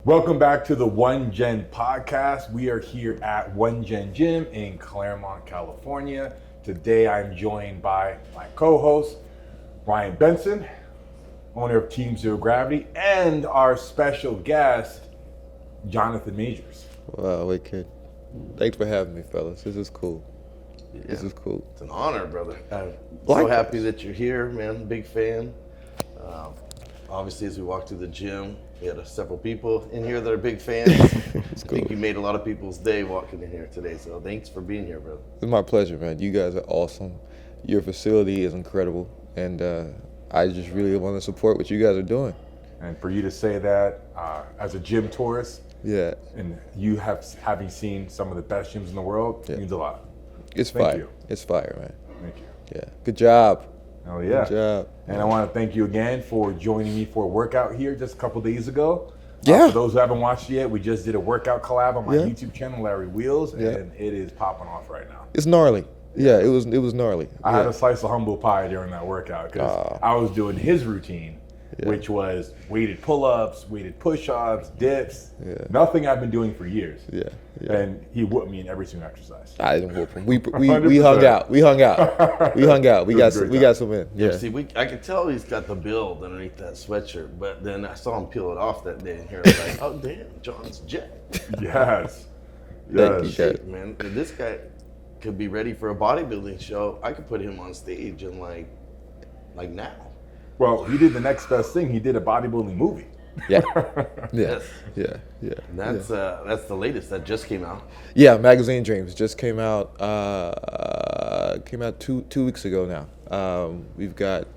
Welcome back to the One Gen podcast. We are here at One Gen Gym in Claremont, California. Today I'm joined by my co-host, Ryan Bentson, owner of Team Zero Gravity, and our special guest, Jonathan Majors. Wow, wicked. Thanks for having me, fellas. This is cool. Yeah. This is cool. It's an honor, brother. I'm so happy that you're here, man. Big fan. Obviously, as we walked through the gym, we had several people in here that are big fans. I think you made a lot of people's day walking in here today. So thanks for being here, brother. It's my pleasure, man. You guys are awesome. Your facility is incredible, and I just really want to support what you guys are doing. And for you to say that as a gym tourist, Yeah, and you having seen some of the best gyms in the world, means a lot. it's Thank fire. you. It's fire, man. Thank you. Yeah, good job. Oh yeah. Good job. And I want to thank you again for joining me for a workout here just a couple days ago. Yeah. For those who haven't watched it yet, we just did a workout collab on my Yeah. YouTube channel, Larry Wheels, and Yeah. it is popping off right now. It's gnarly. Yeah, it was gnarly. I had a slice of humble pie during that workout because I was doing his routine, which was weighted pull-ups, weighted push-ups, dips, nothing I've been doing for years. Yeah. And he whooped me in every single exercise. I didn't whoop him. We hung out. We hung out. We got some in. Yeah. See, I could tell he's got the build underneath that sweatshirt, but then I saw him peel it off that day, and here I was like, oh damn, John's jacked. Yes. Thank you, Shit, man. If this guy could be ready for a bodybuilding show, I could put him on stage and like now. Well, he did the next best thing. He did a bodybuilding movie. Yeah. Yes. Yeah. And that's the latest that just came out. Yeah, Magazine Dreams just came out. Two weeks ago now. We've got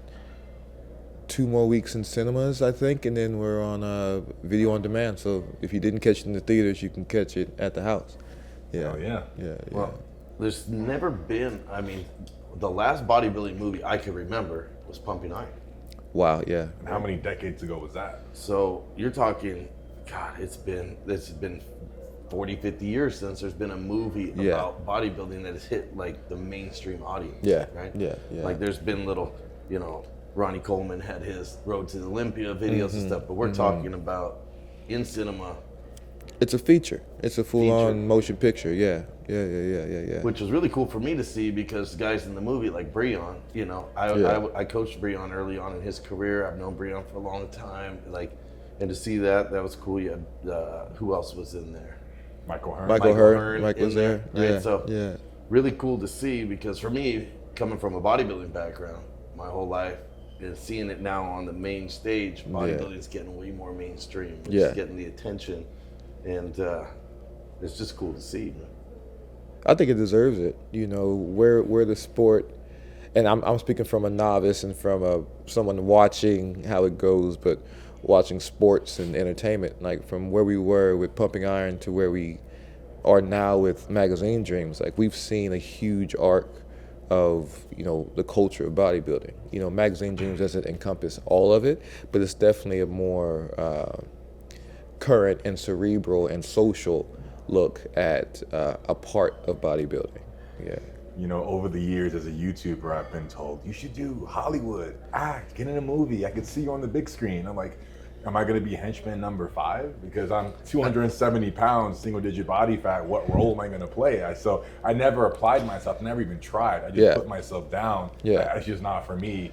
2 more weeks in cinemas, I think, and then we're on video on demand. So if you didn't catch it in the theaters, you can catch it at the house. Yeah. Oh yeah. Yeah. Well, there's never been. I mean, the last bodybuilding movie I could remember was Pumping Iron. Wow. Yeah. And how many decades ago was that? So you're talking, God, it's been 40, 50 years since there's been a movie about bodybuilding that has hit like the mainstream audience. Yeah. Right? Yeah. Like there's been little, Ronnie Coleman had his Road to Olympia videos and stuff, but we're talking about in cinema. It's a feature. It's a full-on motion picture. Yeah. Which was really cool for me to see because guys in the movie like Breon, I coached Breon early on in his career. I've known Breon for a long time. And to see that was cool. You had, who else was in there? Michael Hearn. Michael Hearn. Mike was there. Right? Yeah. So really cool to see because for me, coming from a bodybuilding background my whole life, and seeing it now on the main stage, bodybuilding is getting way more mainstream. It's getting the attention, and it's just cool to see. Man. I think it deserves it. Where the sport, and I'm speaking from a novice and from someone watching how it goes, but watching sports and entertainment, like from where we were with Pumping Iron to where we are now with Magazine Dreams, like we've seen a huge arc of the culture of bodybuilding. Magazine Dreams doesn't encompass all of it, but it's definitely a more current and cerebral and social look at a part of bodybuilding. Yeah. Over the years as a YouTuber, I've been told, you should do Hollywood, act, get in a movie. I could see you on the big screen. I'm like, am I going to be henchman number 5? Because I'm 270 pounds, single-digit body fat. What role am I going to play? So I never applied myself, never even tried. I just put myself down. Yeah. It's just not for me.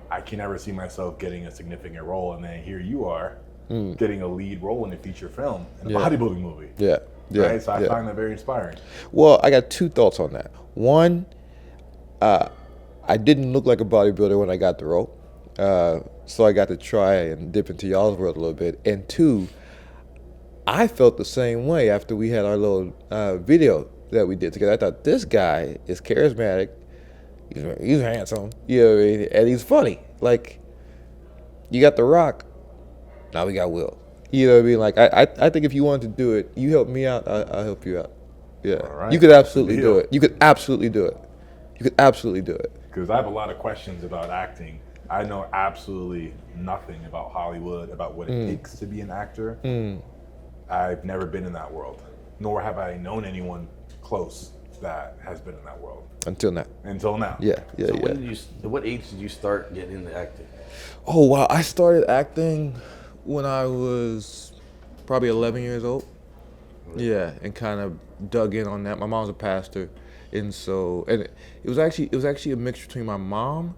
I can never see myself getting a significant role. And then here you are, getting a lead role in a feature film, in a bodybuilding movie. Yeah. Right? So I find that very inspiring. Well, I got 2 thoughts on that. One, I didn't look like a bodybuilder when I got the role. So I got to try and dip into y'all's world a little bit. And 2, I felt the same way after we had our little video that we did together. I thought, this guy is charismatic, he's handsome, and he's funny. Like, you got The Rock, now we got Will. You know what I mean? Like, I think if you wanted to do it, you help me out, I'll help you out. Yeah. All right. You could absolutely do it. You could absolutely do it. Because I have a lot of questions about acting. I know absolutely nothing about Hollywood, about what it takes to be an actor. I've never been in that world, nor have I known anyone close that has been in that world. Until now. Yeah. So what age did you start getting into acting? Oh, wow. I started acting when I was probably 11 years old. Yeah, and kind of dug in on that. My mom's a pastor, and it was actually a mix between my mom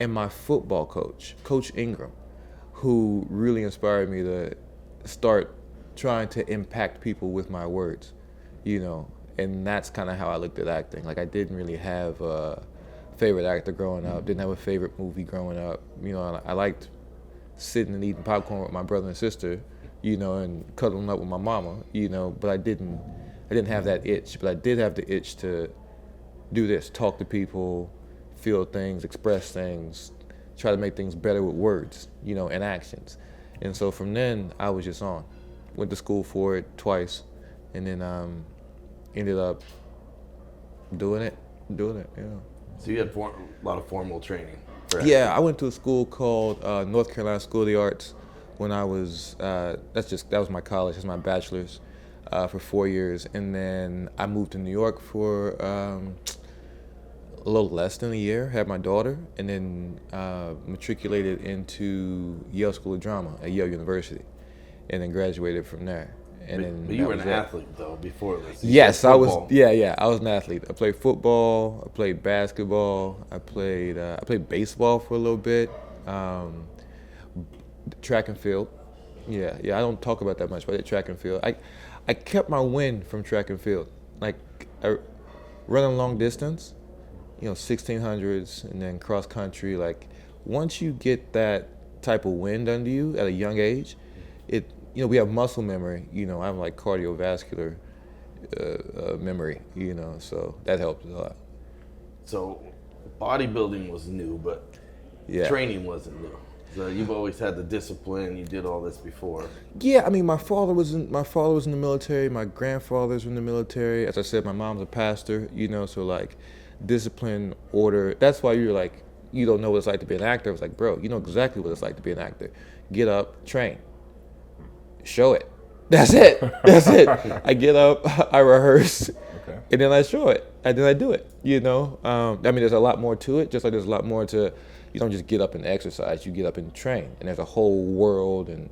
and my football coach, Coach Ingram, who really inspired me to start trying to impact people with my words, and that's kind of how I looked at acting. Like, I didn't really have a favorite actor growing up, didn't have a favorite movie growing up. I liked sitting and eating popcorn with my brother and sister, and cuddling up with my mama, but I didn't have that itch. But I did have the itch to do this, talk to people, feel things, express things, try to make things better with words, and actions. And so from then, I was just on. Went to school for it twice, and then ended up doing it. So you had a lot of formal training. Yeah, I went to a school called North Carolina School of the Arts when I was, that was my college, that's my bachelor's, for 4 years. And then I moved to New York for a little less than a year, had my daughter, and then matriculated into Yale School of Drama at Yale University, and then graduated from there. But you were an athlete though before this. Yes, I was. Yeah, I was an athlete. I played football. I played basketball. I played baseball for a little bit. Track and field. Yeah. I don't talk about that much, but I did track and field. I kept my wind from track and field. Like, running long distance, 1600s, and then cross country. Like, once you get that type of wind under you at a young age, we have muscle memory, I have like cardiovascular memory, so that helped a lot. So bodybuilding was new, but training wasn't new. So you've always had the discipline, you did all this before. Yeah, I mean, my father was in the military, my grandfathers were in the military. As I said, my mom's a pastor, so like discipline, order. That's why you're like, you don't know what it's like to be an actor. I was like, bro, you know exactly what it's like to be an actor. Get up, train. Show it. That's it. I get up, I rehearse, and then I show it, and then I do it. I mean, there's a lot more to it. Just like there's a lot more to, you don't just get up and exercise. You get up and train, and there's a whole world and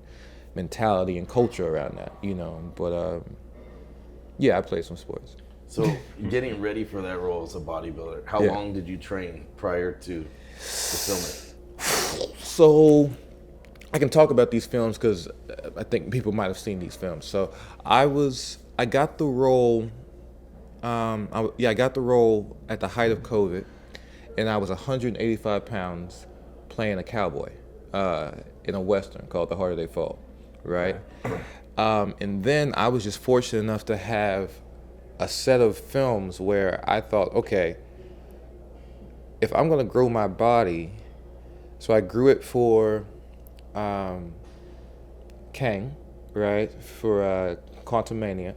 mentality and culture around that. But I played some sports. So getting ready for that role as a bodybuilder, how long did you train prior to filming? So I can talk about these films because I think people might have seen these films. So I got the role. I got the role at the height of COVID, and I was 185 pounds, playing a cowboy in a western called The Harder They Fall, right? And then I was just fortunate enough to have a set of films where I thought, okay, if I'm gonna grow my body, so I grew it for Kang, right, for Quantumania,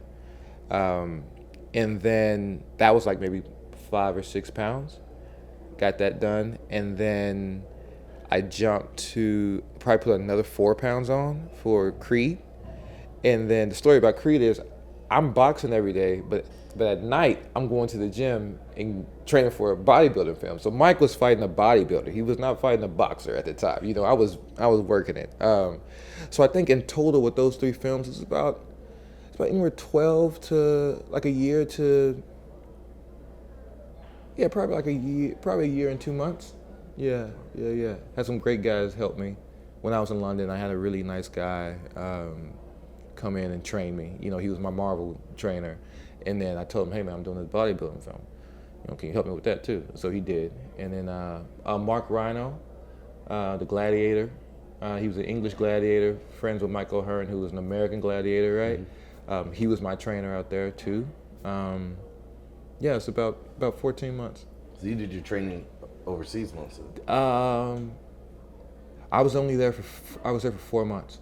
and then that was like maybe 5 or 6 pounds, got that done, and then I jumped to probably put another 4 pounds on for Creed, and then the story about Creed is I'm boxing every day, but at night I'm going to the gym and training for a bodybuilding film. So Mike was fighting a bodybuilder. He was not fighting a boxer at the time. I was working it. So I think in total with those 3 films, it's about anywhere 12 to like a year to probably a year and 2 months. Yeah. Had some great guys help me. When I was in London, I had a really nice guy come in and train me. He was my Marvel trainer. And then I told him, hey man, I'm doing this bodybuilding film. Can you help me with that too? So he did. And then Mark Rhino, the gladiator. He was an English gladiator, friends with Michael O'Hearn, who was an American gladiator, right? Mm-hmm. He was my trainer out there too. It's about 14 months. So you did your training overseas most of it? I was there for 4 months,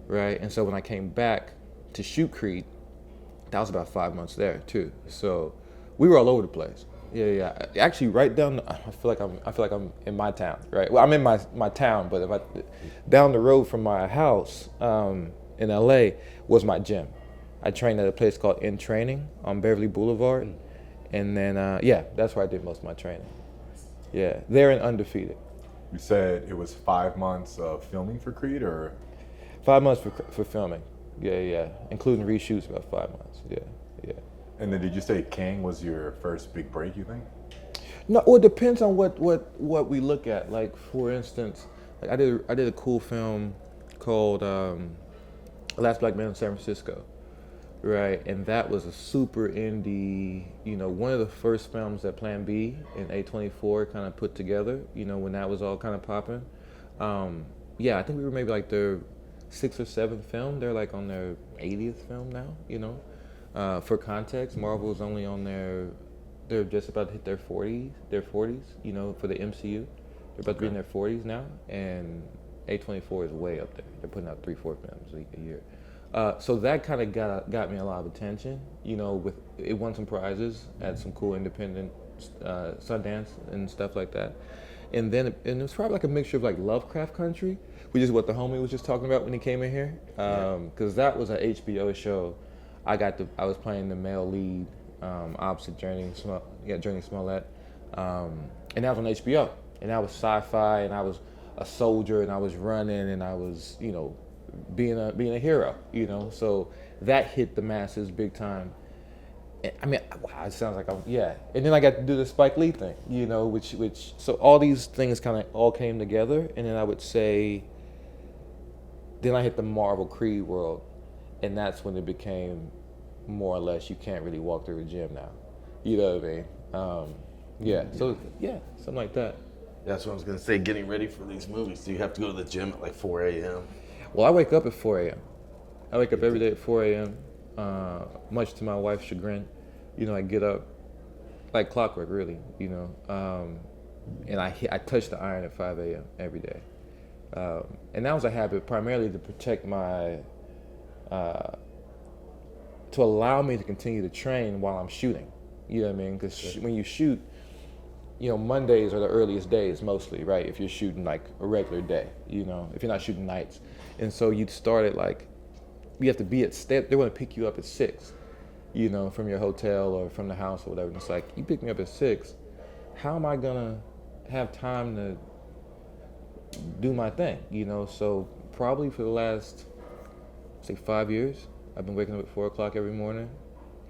right? And so when I came back to shoot Creed, that was about 5 months there too. So we were all over the place. Yeah. Actually, right down. I feel like I'm in my town, right? Well, I'm in my town, but down the road from my house in LA was my gym. I trained at a place called In Training on Beverly Boulevard, and then that's where I did most of my training. Yeah, they're in Undefeated. You said it was 5 months of filming for Creed, or 5 months for filming. yeah. Including reshoots, about 5 months. Yeah. And then did you say King was your first big break, you think? No, well, it depends on what we look at. Like, for instance, like I did a cool film called Last Black Man in San Francisco, right? And that was a super indie, one of the first films that Plan B and A24 kind of put together, when that was all kind of popping. Yeah, I think we were maybe like their 6th or 7th film. They're like on their 80th film now, For context, Marvel's only on they're just about to hit their 40s, for the MCU. They're about to be in their 40s now, and A24 is way up there. They're putting out 3-4 films a year. So that kind of got me a lot of attention. It won some prizes at some cool independent Sundance and stuff like that. And it was probably like a mixture of like Lovecraft Country, which is what the homie was just talking about when he came in here. Because that was an HBO show. I was playing the male lead opposite Journey Smollett, and that was on HBO. And that was sci-fi, and I was a soldier, and I was running, and I was being a hero. So that hit the masses big time. I mean, wow, it sounds like and then I got to do the Spike Lee thing, which so all these things kind of all came together, and then I would say, then I hit the Marvel Creed world, and that's when it became more or less you can't really walk through a gym now, you know what I mean? So something like that. That's what I was gonna say. Getting ready for these movies, do you have to go to the gym at like 4 a.m.? Well, I wake up at 4 a.m. I wake up every day at 4 a.m. Much to my wife's chagrin. I get up like clockwork, really, and I touch the iron at 5 a.m. every day. And that was a habit primarily to protect my, to allow me to continue to train while I'm shooting. You know what I mean? Because when you shoot, Mondays are the earliest days mostly, right? If you're shooting like a regular day, if you're not shooting nights. And so you'd start at like, you have to be they want to pick you up at 6, from your hotel or from the house or whatever. And it's like, you pick me up at 6, how am I gonna have time to do my thing, So probably for the last, say 5 years, I've been waking up at 4 o'clock every morning,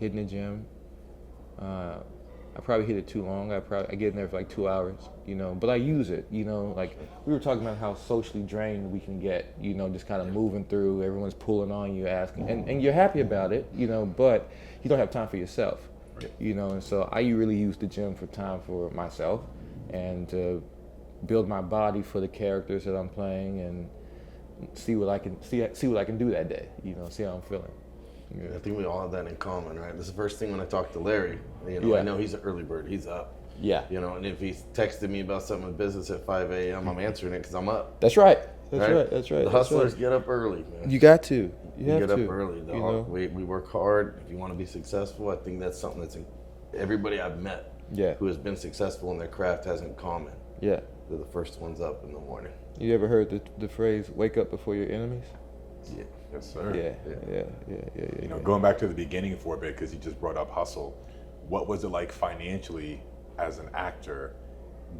hitting the gym. I probably hit it too long. I get in there for like 2 hours, but I use it, like we were talking about how socially drained we can get, just kind of moving through, everyone's pulling on you, asking, and you're happy about it, but you don't have time for yourself, and so I really use the gym for time for myself and to build my body for the characters that I'm playing and see what I can do that day, see how I'm feeling. Yeah. I think we all have that in common, right? This is the first thing when I talk to Larry. I know he's an early bird. He's up. Yeah. And if he's texting me about something in business at 5 a.m., I'm answering it because I'm up. That's right. That's right. The hustlers get up early, man. You got to. You have get to. up early. We work hard. If you want to be successful, I think that's something that's everybody I've met who has been successful in their craft has in common. Yeah. They're the first ones up in the morning. You ever heard the phrase, wake up before your enemies? Yeah. Yes, sir. Yeah. Going back to the beginning for a bit, because you just brought up hustle, what was it like financially as an actor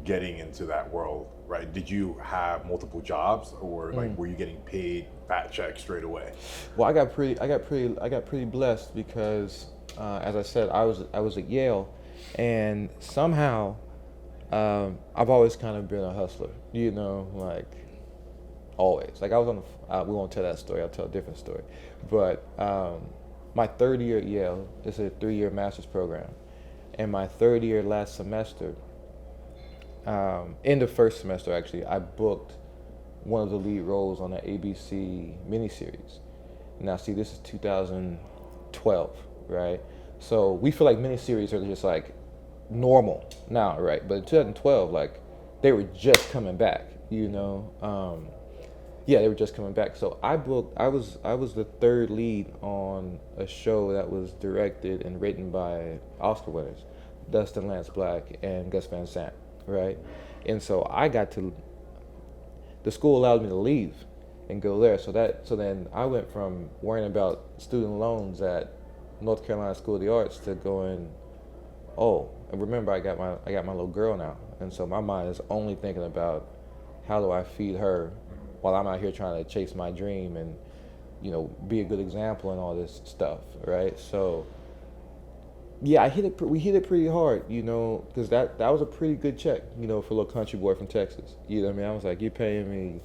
getting into that world, right? Did you have multiple jobs, or like were you getting paid fat checks straight away? Well, I got pretty blessed because, as I said, I was at Yale, and somehow I've always kind of been a hustler, like. Always. Like I was we won't tell that story, I'll tell a different story. But my third year at Yale, it's a 3-year master's program. And my third year last semester, in the first semester actually, I booked one of the lead roles on the ABC miniseries. Now see, this is 2012, right? So we feel like miniseries are just like normal now, right? But in 2012, like they were just coming back, they were just coming back. So I was the third lead on a show that was directed and written by Oscar winners, Dustin Lance Black and Gus Van Sant, right? And so the school allowed me to leave and go there. So then I went from worrying about student loans at North Carolina School of the Arts to going, and remember I got my little girl now. And so my mind is only thinking about how do I feed her while I'm out here trying to chase my dream and be a good example and all this stuff, right? So, yeah, we hit it pretty hard, because that was a pretty good check, for a little country boy from Texas. You know what I mean? I was like, you're paying me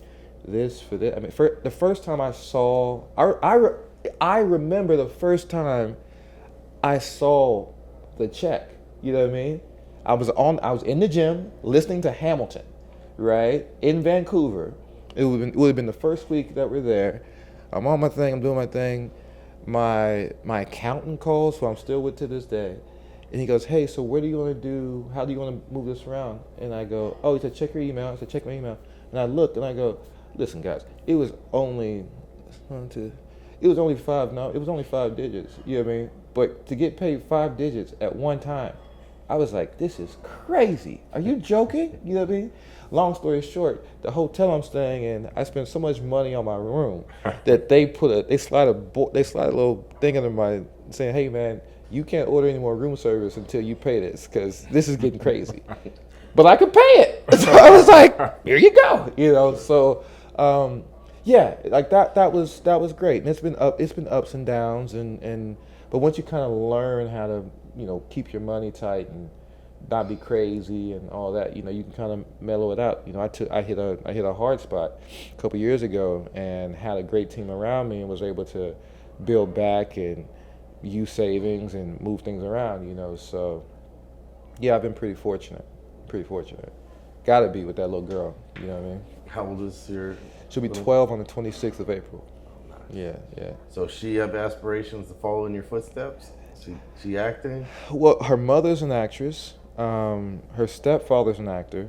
this for this. I mean, for the first time I remember the first time I saw the check. You know what I mean? I was in the gym listening to Hamilton, right, in Vancouver. It would have been the first week that we're there. I'm on my thing. I'm doing my thing. My accountant calls, who I'm still with to this day, and he goes, "Hey, so what do you want to do? How do you want to move this around?" And I go, "Oh," he said, "check your email." I said, "Check my email." And I looked and I go, "Listen, guys, it was only 5 digits. You know what I mean? But to get paid 5 digits at one time, I was like, this is crazy. Are you joking? You know what I mean? Long story short, the hotel I'm staying in, I spent so much money on my room that they slide a little thing under my, saying, "Hey man, you can't order any more room service until you pay this, because this is getting crazy." But I could pay it. So I was like, here you go. So yeah, like that was great. And it's been ups and downs, but once you kind of learn how to keep your money tight and not be crazy and all that, you can kind of mellow it out. I hit a hard spot a couple years ago and had a great team around me and was able to build back and use savings and move things around. So yeah, I've been pretty fortunate. Gotta be with that little girl. You know what I mean? How old is your? She'll be 12 on the 26th of April. Yeah. So she have aspirations to follow in your footsteps? She acting? Well, her mother's an actress. Her stepfather's an actor,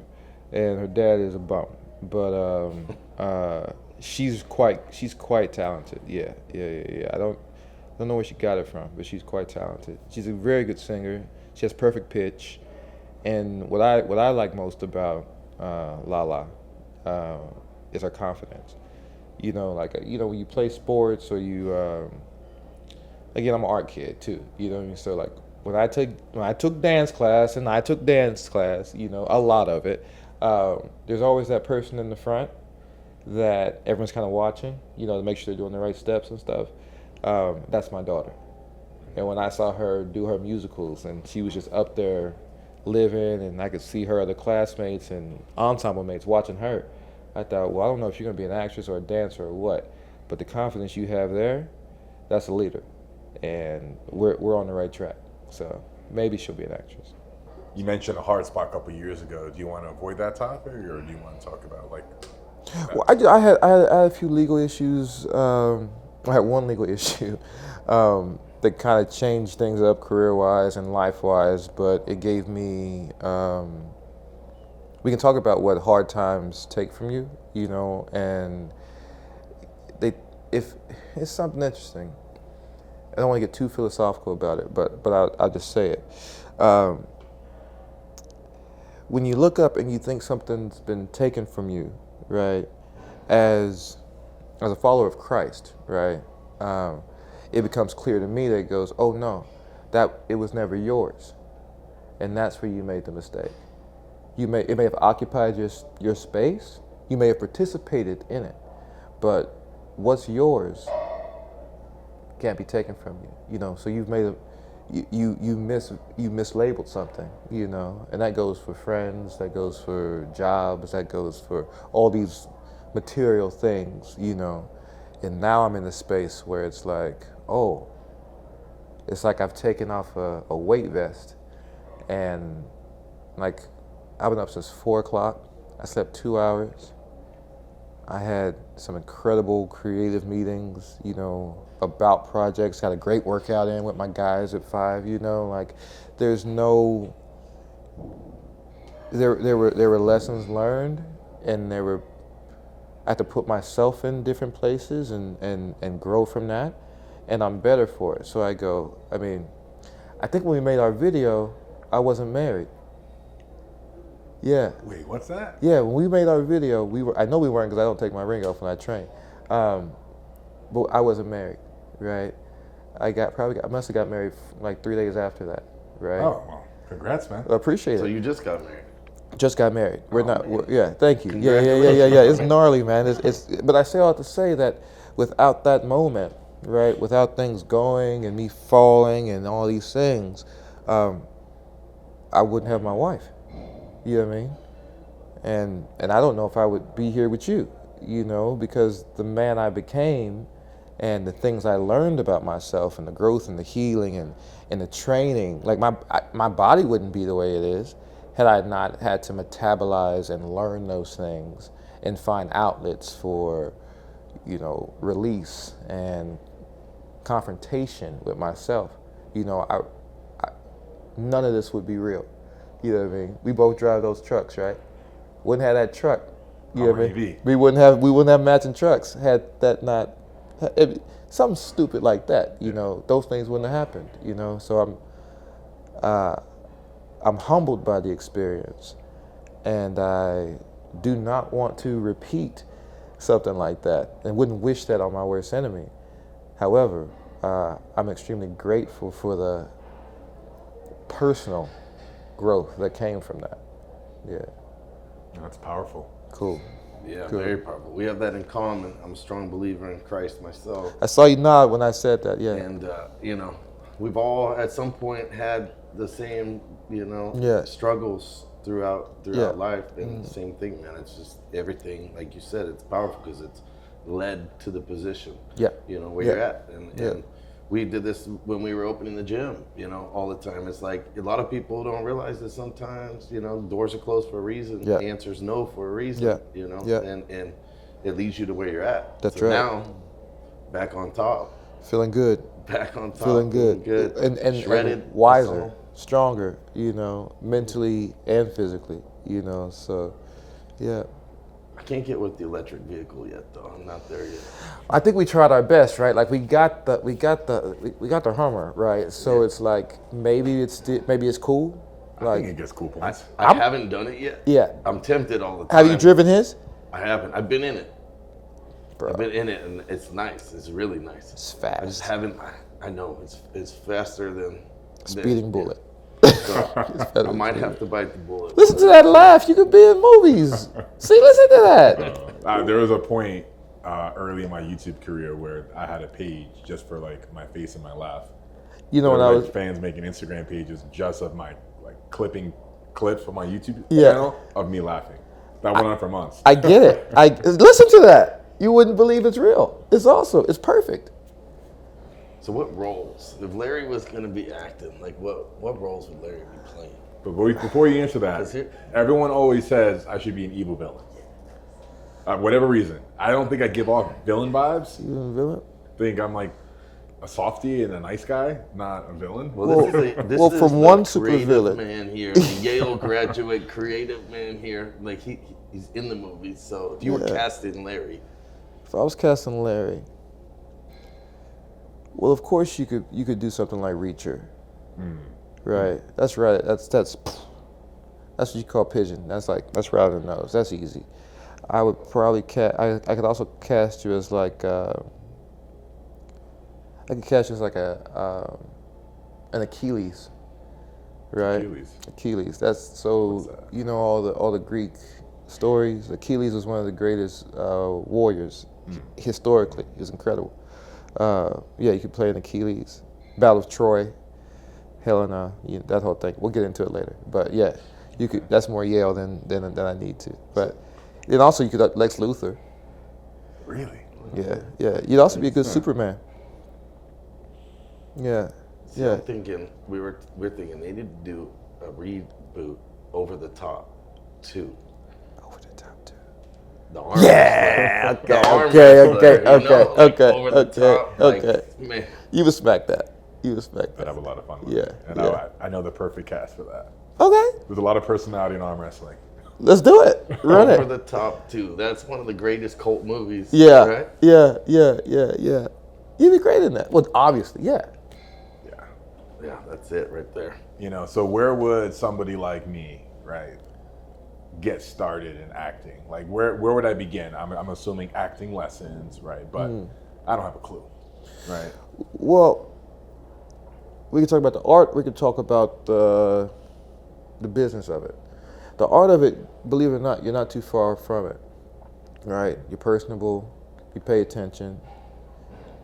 and her dad is a bum. But she's quite talented. Yeah. I don't know where she got it from, but she's quite talented. She's a very good singer. She has perfect pitch. And what I like most about Lala is her confidence. When you play sports or you, again, I'm an art kid too. You know what I mean? So like when I took dance class, a lot of it, there's always that person in the front that everyone's kind of watching, to make sure they're doing the right steps and stuff. That's my daughter. And when I saw her do her musicals and she was just up there living, and I could see her other classmates and ensemble mates watching her, I thought, well, I don't know if you're going to be an actress or a dancer or what, but the confidence you have there, that's a leader. And we're on the right track. So maybe she'll be an actress. You mentioned a hard spot a couple years ago. Do you want to avoid that topic, or do you want to talk about Well, I had a few legal issues. I had one legal issue that kind of changed things up career-wise and life-wise, but it gave me. We can talk about what hard times take from you, and if it's something interesting. I don't want to get too philosophical about it, but I'll just say it. When you look up and you think something's been taken from you, right, as a follower of Christ, right, it becomes clear to me that it goes, oh no, that it was never yours, and that's where you made the mistake. It may have occupied your space, you may have participated in it, but what's yours can't be taken from you. So you've made you mislabeled something, and that goes for friends, that goes for jobs, that goes for all these material things, and now I'm in a space where it's like, oh, it's like I've taken off a weight vest, and like I've been up since 4 o'clock. I slept 2 hours. I had some incredible creative meetings, about projects. Had a great workout in with my guys at 5. Like there's no. There were lessons learned, and I had to put myself in different places and grow from that, and I'm better for it. So I think when we made our video, I wasn't married. Yeah. Wait, what's that? Yeah, when we made our video, I know we weren't, because I don't take my ring off when I train. But I wasn't married, right? I must have got married like 3 days after that, right? Oh, well, congrats, man. I appreciate it. So you just got married? Just got married. Yeah, thank you. Yeah. It's gnarly, man. But I say all to say that without that moment, right, without things going and me falling and all these things, I wouldn't have my wife. You know what I mean? And I don't know if I would be here with you, you know, because the man I became and the things I learned about myself and the growth and the healing and the training, like my body wouldn't be the way it is had I not had to metabolize and learn those things and find outlets for, you know, release and confrontation with myself. You know, none of this would be real. You know what I mean? We both drive those trucks, right? Wouldn't have that truck. You know what I mean? We wouldn't have matching trucks had that not something stupid like that. You know, those things wouldn't have happened. You know, so I'm humbled by the experience, and I do not want to repeat something like that, and wouldn't wish that on my worst enemy. However, I'm extremely grateful for the personal growth that came from that. Yeah. That's powerful. Cool. Yeah, Cool. very powerful. We have that in common. I'm a strong believer in Christ myself. I saw you nod when I said that, yeah. And, you know, we've all at some point had the same, you know, Yeah. struggles throughout Yeah. life. And the same thing, man. It's just everything, like you said, it's powerful because it's led to the position, Yeah. you know, where Yeah. you're at. And we did this when we were opening the gym, you know, all the time. It's like a lot of people don't realize that sometimes, you know, doors are closed for a reason. Yeah. The answer's no for a reason, Yeah. you know, Yeah. and it leads you to where you're at. That's so right. Now, back on top. Feeling good. Back on top. Feeling good. And shredded. wiser, muscle. stronger, you know, mentally and physically, you know, so, yeah. I can't get with the electric vehicle yet, though. I'm not there yet. I think we tried our best, right? Like we got the Hummer, right? So it's like maybe it's cool. I Like, think it gets cool points. I haven't done it yet. yeah. I'm tempted all the time. Have you driven his? I haven't. I've been in it. Bro, I've been in it, and it's nice. It's really nice. it's I just fast. haven't. I know it's faster than Speeding bullet. So better I might than have to bite the bullet. Listen to that laugh. You could be in movies. See, listen to that. There was a point early in my YouTube career where I had a page just for like my face and my laugh. You know when There I were, was like, fans making Instagram pages just of my like clipping clips from my YouTube Yeah. channel of me laughing. That went on for months. I get it. I listen to that. You wouldn't believe it's real. It's awesome. It's perfect. So what roles? If Larry was going to be acting, like what roles would Larry be playing? But before you answer Is that, it- everyone always says I should be an evil villain. Whatever reason. I don't think I give off villain vibes. You a villain? I think I'm like a softie and a nice guy, not a villain. This is from the one super creative villain. man here, the Yale graduate creative man here. Like he's in the movie. So if you were Yeah. casting Larry, If I was casting Larry, well, of course you could do something like Reacher, right? That's right. That's what you call pigeon. That's right on the nose. That's easy. I would probably I could also cast you as like I could cast you as like an Achilles, right? Achilles. That's so What's that? you know all the Greek stories. Achilles was one of the greatest warriors historically. He's incredible. Yeah, you could play an Achilles. Battle of Troy, Helena, that whole thing. We'll get into it later. But yeah, you could. That's more Yale than I need to. But then also you could Lex Luthor. Really? Yeah. You'd also be a good Superman. Yeah. see, Yeah. I'm thinking we're thinking they need to do a reboot Over the Top 2. Over the top too. The arm Yeah. wrestler. The arm Okay. wrestler, you know, like over the top, like, Okay. man. You respect that. You respect I'd that. have a lot of fun with Yeah, it. And yeah. I know the perfect cast for that. Okay. There's a lot of personality in arm wrestling. Let's do it. Run Over it. the Top 2. That's one of the greatest cult movies. Yeah. Right? Yeah. You'd be great in that. Well, obviously, yeah. Yeah. Yeah, that's it right there. You know, so where would somebody like me, right, get started in acting? Like, where would I begin? I'm assuming acting lessons, right? But I don't have a clue, right? Well, we can talk about the art. We can talk about the business of it. The art of it, believe it or not, you're not too far from it, right? You're personable. You pay attention.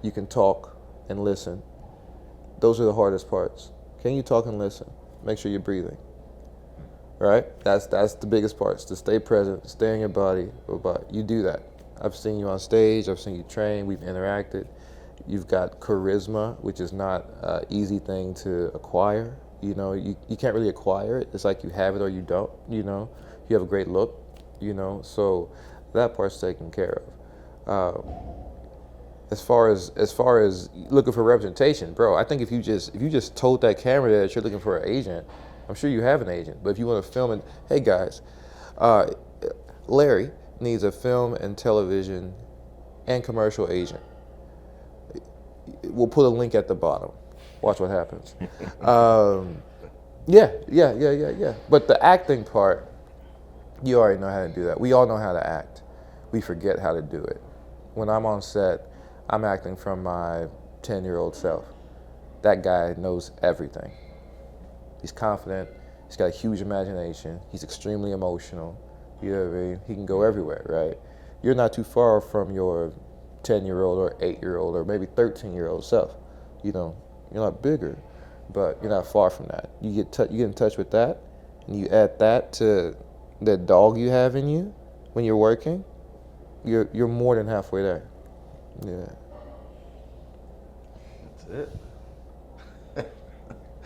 You can talk and listen. Those are the hardest parts. Can you talk and listen? Make sure you're breathing. Right? That's the biggest parts. To stay present, stay in your body. But you do that. I've seen you on stage. I've seen you train. We've interacted. You've got charisma, which is not an easy thing to acquire. You know, you can't really acquire it. It's like you have it or you don't. You know, you have a great look. You know, so that part's taken care of. As far as looking for representation, bro, I think if you just told that camera that you're looking for an agent, I'm sure you have an agent. But if you want to film it, hey guys, Larry needs a film and television and commercial agent. We'll put a link at the bottom. Watch what happens. Yeah. But the acting part, you already know how to do that. We all know how to act. We forget how to do it. When I'm on set, I'm acting from my 10-year-old self. That guy knows everything. He's confident. He's got a huge imagination. He's extremely emotional. You know what I mean? He can go everywhere, right? You're not too far from your 10-year-old or 8-year-old or maybe 13-year-old self. You know, you're not bigger, but you're not far from that. You get in touch with that, and you add that to that dog you have in you when you're working. You're more than halfway there. Yeah. That's it.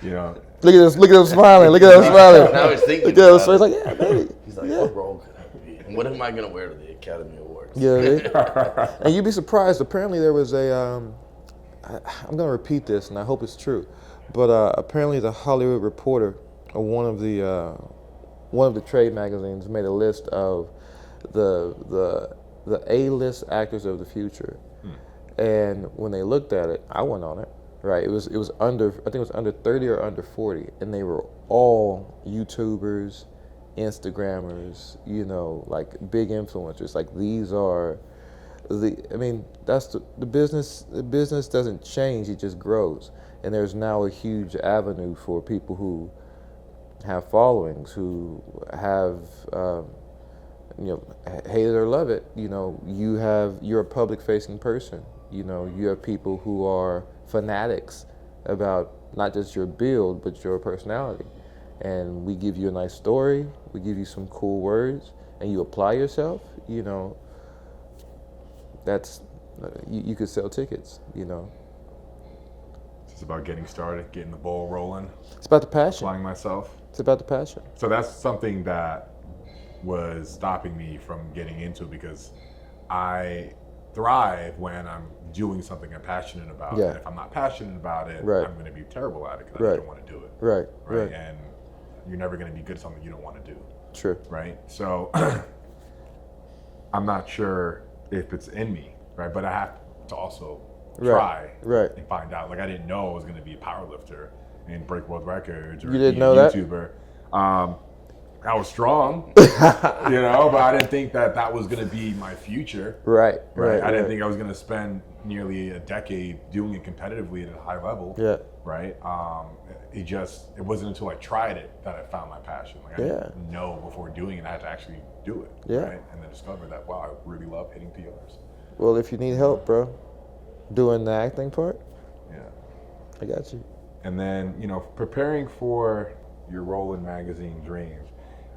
You know, Look at him smiling. Look at him smiling. Now he's thinking Look at him about smiling. it. He's like, yeah, baby. He's like, Yeah. what role could I be? And what am I going to wear to the Academy Awards? Yeah. And you'd be surprised. Apparently there was a, I'm going to repeat this, and I hope it's true, but apparently the Hollywood Reporter, one of the trade magazines, made a list of the A-list actors of the future. And when they looked at it, I went on it. Right, it was under, I think it was under 30 or under 40, and they were all YouTubers, Instagrammers, you know, like big influencers. Like these are that's the business. The business doesn't change; it just grows. And there's now a huge avenue for people who have followings, who have, hate it or love it. You know, you're a public-facing person. You know, you have people who are fanatics about not just your build, but your personality. And we give you a nice story, we give you some cool words, and you apply yourself, you know, that's, you could sell tickets, you know. it's about getting started, getting the ball rolling, It's about the passion. applying myself. It's about the passion. So that's something that was stopping me from getting into it, because I thrive when I'm doing something I'm passionate about. Yeah. And if I'm not passionate about it, Right. I'm going to be terrible at it because Right. I don't want to do it. Right. And you're never going to be good at something you don't want to do. True. Right. So I'm not sure if it's in me, right? But I have to also try Right. and find out. Like, I didn't know I was going to be a power lifter and break world records or You didn't be know a that? YouTuber. I was strong, you know, but I didn't think that was going to be my future. Right. I didn't think I was going to spend nearly a decade doing it competitively at a high level. Yeah. Right. It wasn't until I tried it that I found my passion. Like, I didn't know before doing it, I had to actually do it. Yeah. Right. And then discover that, wow, I really love hitting PRs. Well, if you need help, bro, doing the acting part, Yeah. I got you. And then, you know, preparing for your role in Magazine Dreams,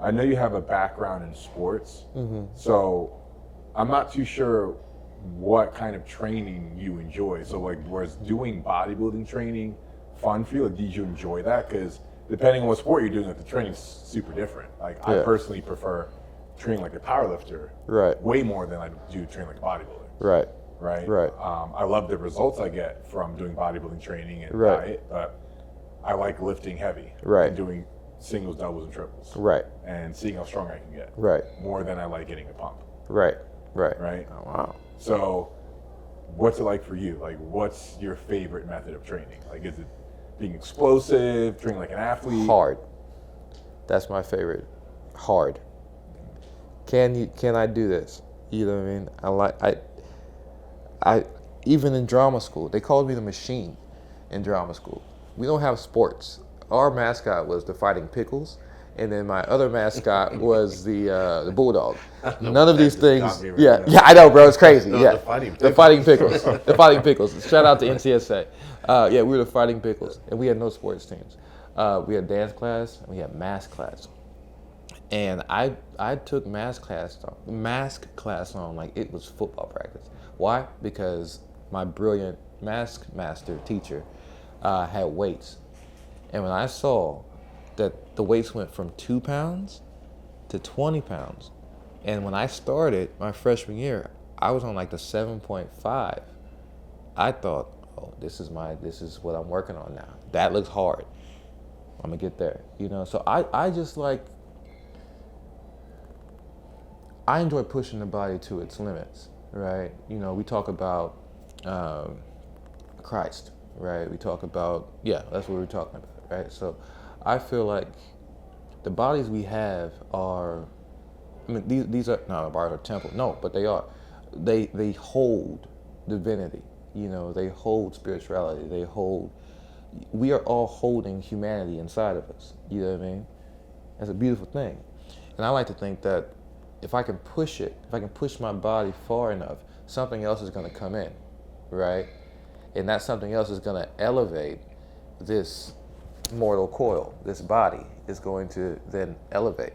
I know you have a background in sports, so I'm not too sure what kind of training you enjoy. So, like, was doing bodybuilding training fun for you? Like, did you enjoy that? Because depending on what sport you're doing, like, the training's super different. Like, I personally prefer training like a powerlifter way more than I do training like a bodybuilder. Right. I love the results I get from doing bodybuilding training and diet, but I like lifting heavy and doing singles, doubles, and triples. And seeing how strong I can get. More than I like getting a pump. Right. Oh, wow. So what's it like for you? Like, what's your favorite method of training? Like, is it being explosive, training like an athlete? Hard. That's my favorite. Hard. Can I do this? You know what I mean? I even in drama school, they called me the machine in drama school. We don't have sports. Our mascot was the Fighting Pickles, and then my other mascot was the bulldog. None of that these just things. got me right Yeah, now. yeah, I know, bro. It's crazy. No, Yeah, the Fighting the Fighting Pickles. The Fighting Pickles. Shout out to NCSA. Yeah, we were the Fighting Pickles, and we had no sports teams. We had dance class and we had math class. And I took mask class on like it was football practice. Why? Because my brilliant mask master teacher had weights. And when I saw that the weights went from 2 pounds to 20 pounds, and when I started my freshman year, I was on like the 7.5. I thought, oh, this is what I'm working on now. That looks hard. I'm gonna get there, you know? So I just like, I enjoy pushing the body to its limits, right? You know, we talk about Christ, right? We talk about, yeah, that's what we're talking about, right? So I feel like the bodies we have are, I mean, these are not a bar or temple, no, but they are. They hold divinity, you know, they hold spirituality, we are all holding humanity inside of us, you know what I mean? That's a beautiful thing. And I like to think that if I can push it, if I can push my body far enough, something else is going to come in, right? And that something else is going to elevate this mortal coil. This body is going to then elevate.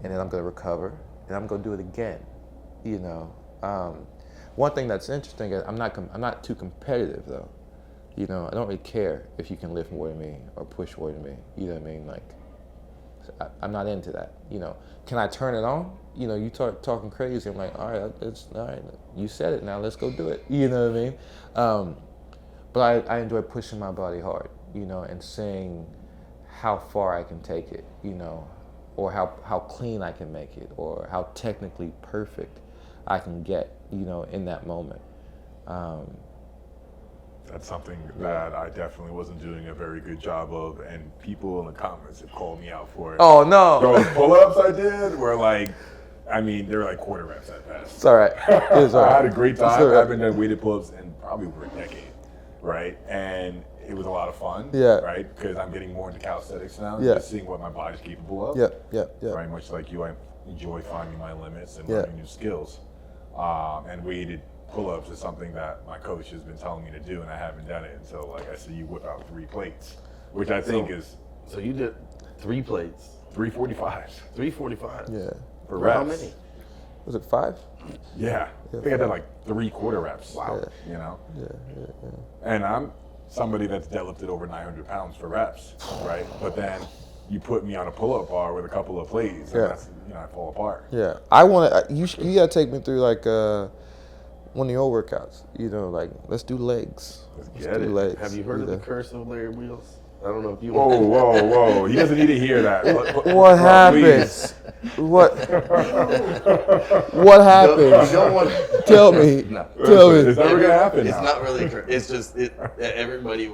And then I'm going to recover, and I'm going to do it again, you know? One thing that's interesting is I'm not too competitive, though. You know, I don't really care if you can lift more than me or push more than me, you know what I mean? Like, I'm not into that, you know. Can I turn it on? You know, you talking crazy. I'm like, all right. You said it, now let's go do it. You know what I mean? But I enjoy pushing my body hard, you know, and seeing how far I can take it, you know, or how clean I can make it, or how technically perfect I can get, you know, in that moment. That's something that I definitely wasn't doing a very good job of, and people in the comments have called me out for it. Oh no! Those pull-ups I did were like, I mean, they were like quarter reps at best. It's all right. It's all right. I had a great time. All right. I haven't done weighted pull-ups in probably over a decade, right? And it was a lot of fun, Yeah. right? Because I'm getting more into calisthenics now, Yeah. just seeing what my body's capable of. Yeah. Very much like you, I enjoy finding my limits and Yeah. learning new skills. And weighted pull-ups is something that my coach has been telling me to do, and I haven't done it until, like I see you whip out 3 plates, which I think is So you did 3 plates, 345s 345. Yeah. for For reps. how many? Was it 5? Yeah, I think I did like 3 quarter reps. Wow. You know, Yeah. and I'm somebody that's deadlifted over 900 pounds for reps, right? But then you put me on a pull-up bar with a couple of plates, and Yeah. that's, you know, I fall apart. Yeah. I want to. You gotta take me through like one of your workouts. You know, like let's do legs. Let's get do it. legs. Have you heard of know. the curse of Larry Wheels? I don't know if you Whoa! He doesn't need to hear that. What happens? What happens? You don't want Tell me. No. Tell It's me. never gonna happen. It's now. not really a curse. It's just everybody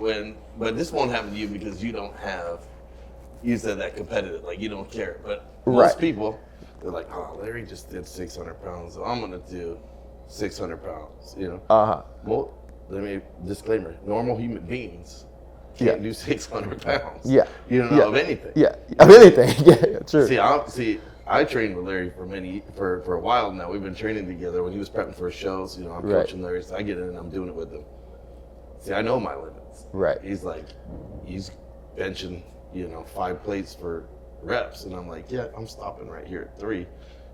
but this won't happen to you because you don't have, you said that competitive, like you don't care. But most Right. people, they're like, oh, Larry just did 600 pounds, so I'm gonna do 600 pounds, you know? Well, let me, disclaimer, normal human beings can't do 600 pounds. Yeah. You don't know of anything. Yeah. Of anything. Yeah. True. I trained with Larry for a while now. We've been training together. When he was prepping for shows, you know, I'm Right. coaching Larry, so I get in and I'm doing it with him. See, I know my limits. Right. He's benching, you know, 5 plates for reps, and I'm like, yeah, I'm stopping right here at 3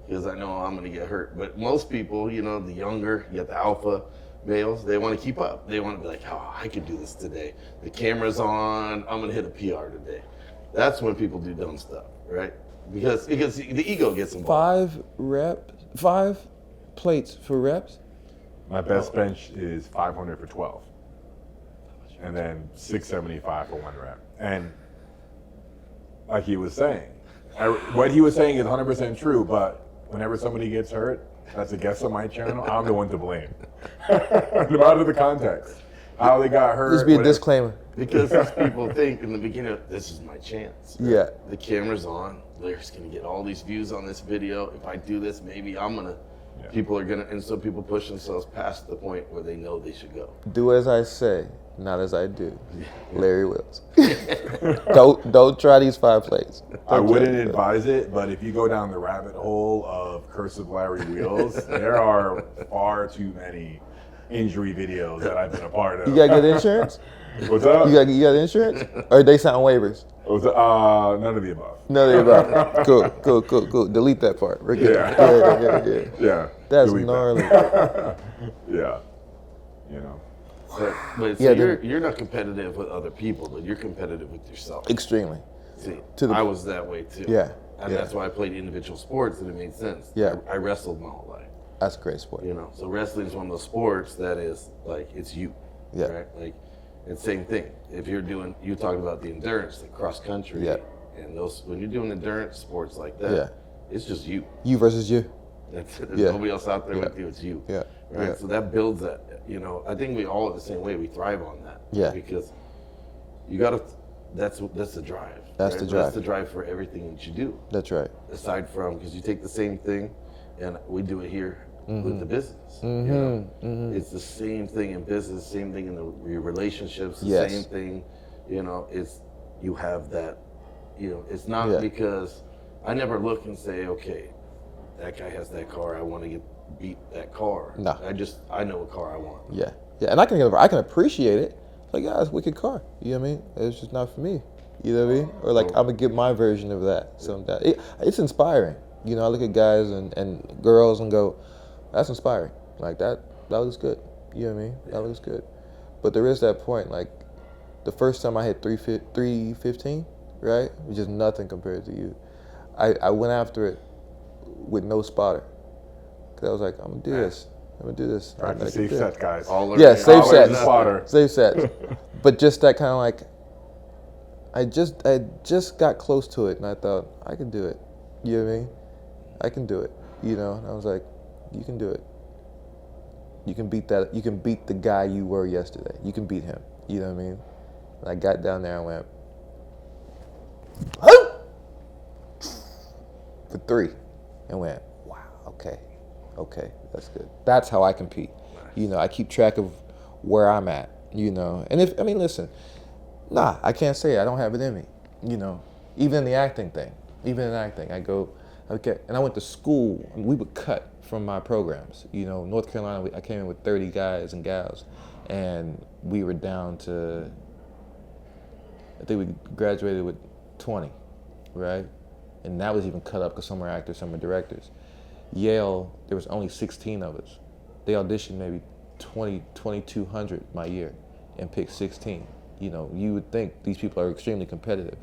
because I know I'm gonna get hurt. But most people, you know, the younger, you got the alpha males, they want to keep up. They want to be like, oh, I could do this today. The camera's on. I'm gonna hit a PR today. That's when people do dumb stuff, right? Because the ego gets involved. 5 plates for reps. My best bench is 500 for 12, and then 675 for 1 rep. And like he was saying, what he was saying is 100% true. But whenever somebody gets hurt, that's a guest on my channel, I'm the one to blame. No matter the context, how they got hurt. This be a whatever. disclaimer. Because these people think in the beginning, this is my chance. Yeah. The camera's on. Larry's gonna get all these views on this video. If I do this, maybe I'm gonna. Yeah. People are gonna, and so people push themselves past the point where they know they should go. Do as I say, not as I do. Larry Wills. Don't try these 5 plates. I wouldn't advise it, but if you go down the rabbit hole of Cursive Larry Wheels, there are far too many injury videos that I've been a part of. You got good insurance? What's up? You got insurance? Or they sign waivers? None of the above. None of the above. Cool. Delete that part. We're good. Yeah. Yeah. That's delete gnarly. that. Yeah. You know. But so you're not competitive with other people, but you're competitive with yourself. Extremely. See, I was that way too. Yeah. And that's why I played individual sports, and it made sense. Yeah. I wrestled my whole life. That's a great sport. You know, so wrestling is one of those sports that is like, it's you. Yeah. Right? Like, it's same thing. If you're doing, you talked about the endurance, like cross country. Yeah. And those, when you're doing endurance sports like that, it's just you. You versus you. There's nobody else out there with you, it's you. Yeah. Right? Yeah. So that builds that, you know, I think we all are the same way, we thrive on that. Yeah. Because you gotta, that's the drive. That's right? the drive. That's the drive for everything that you do. That's right. Aside from, because you take the same thing, and we do it here with the business. Mm-hmm. You know? It's the same thing in business, same thing in your relationships, the same thing. You know, it's, you have that, you know, it's not because I never look and say, okay, that guy has that car, I want to beat that car. No. I know what car I want. Yeah. And I can appreciate it. Like, yeah, it's a wicked car. You know what I mean? It's just not for me. You know what I mean? Or like, I'm gonna get my version of that. So it's inspiring. You know, I look at guys and girls and go, that's inspiring. Like that looks good. You know what I mean? That looks good. But there is that point, like the first time I hit 315, right? It was just nothing compared to you. I went after it with no spotter. Cause I was like, I'm gonna do this. Practice safe sets, guys. Safe sets. Spotter. Safe sets. But just that kind of like, I just got close to it and I thought, I can do it. You know what I mean? I can do it. You know? And I was like, you can do it. You can beat that. You can beat the guy you were yesterday. You can beat him. You know what I mean? And I got down there and went, for 3. And went, wow, okay, that's good. That's how I compete. Nice. You know, I keep track of where I'm at, you know. And listen, I can't say I don't have it in me, you know. Even in the acting thing, I go, okay, and I went to school, and we would cut from my programs. You know, North Carolina, I came in with 30 guys and gals, and we were down to, I think we graduated with 20, right? And that was even cut up because some were actors, some were directors. Yale, there was only 16 of us. They auditioned maybe 2,200 my year and picked 16. You know, you would think these people are extremely competitive.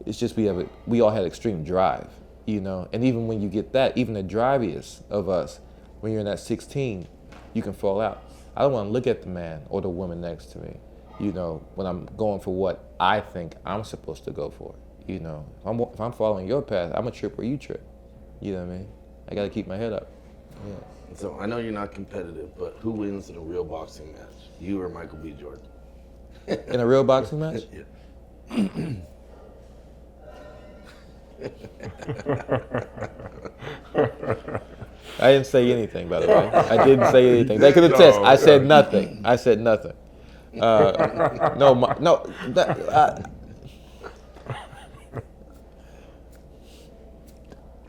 It's just we all had extreme drive, you know. And even when you get that, even the driviest of us, when you're in that 16, you can fall out. I don't want to look at the man or the woman next to me, you know, when I'm going for what I think I'm supposed to go for. You know, if I'm following your path, I'm gonna trip where you trip. You know what I mean? I gotta keep my head up. Yeah. So I know you're not competitive, but who wins in a real boxing match? You or Michael B. Jordan? In a real boxing match? Yeah. I didn't say anything, by the way. I didn't say anything. They could attest. I said nothing.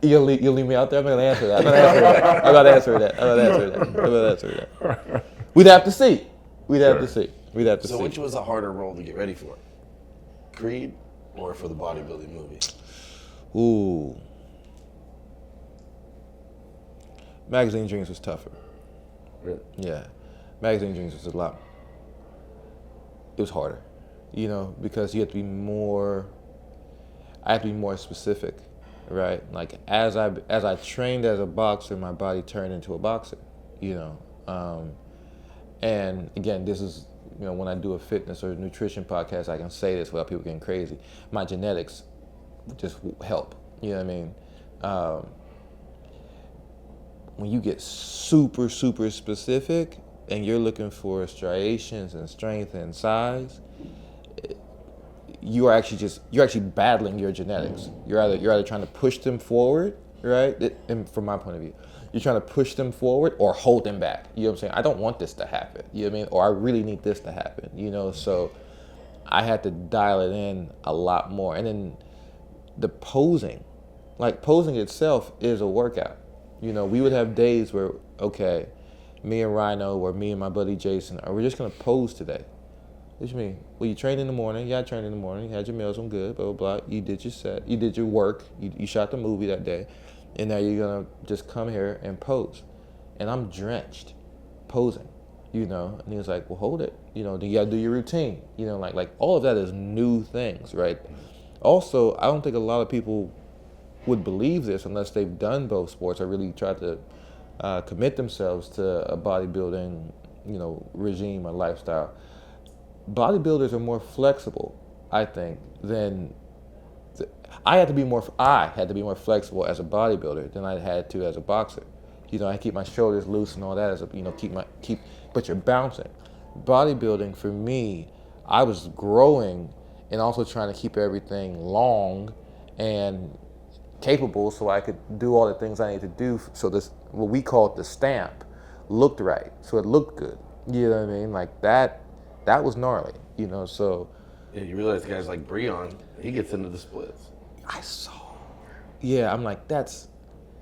You'll leave me out there? I'm not gonna answer that. I'm not answering that. We'd have to see. So which was a harder role to get ready for? Creed or for the bodybuilding movie? Ooh. Magazine Dreams was tougher. Really? Yeah. Magazine Dreams was it was harder. You know, because I have to be more specific. Right, like as I trained as a boxer, my body turned into a boxer, you know. And again, this is, you know, when I do a fitness or nutrition podcast, I can say this without people getting crazy. My genetics just help, you know what I mean. When you get super specific and you're looking for striations and strength and size, you're actually battling your genetics. You're either trying to push them forward right? And from my point of view, you're trying to push them forward or hold them back. You know what I'm saying? I don't want this to happen. You know what I mean? Or I really need this to happen. You know, so I had to dial it in a lot more. And then the posing, like posing itself is a workout. You know, we would have days where, okay, me and Rhino or me and my buddy Jason, we're just gonna pose today. What you mean? Well, you trained in the morning. Yeah, I trained in the morning. You had your meals, I'm good, blah, blah, blah. You did your set. You did your work. You shot the movie that day. And now you're going to just come here and pose. And I'm drenched posing, you know. And he was like, well, hold it. You know, then you got to do your routine. You know, like all of that is new things, right? Also, I don't think a lot of people would believe this unless they've done both sports or really tried to commit themselves to a bodybuilding, you know, regime or lifestyle. Bodybuilders are more flexible, I think, than I had to be more flexible as a bodybuilder than I had to as a boxer. You know, I keep my shoulders loose and all that as a, you know, but you're bouncing. Bodybuilding for me, I was growing and also trying to keep everything long and capable so I could do all the things I need to do. So this, what we call it the stamp, looked right. So it looked good. You know what I mean? Like that was gnarly, you know, so. Yeah, you realize guys like Breon, he gets into the splits. I saw. Yeah, I'm like, that's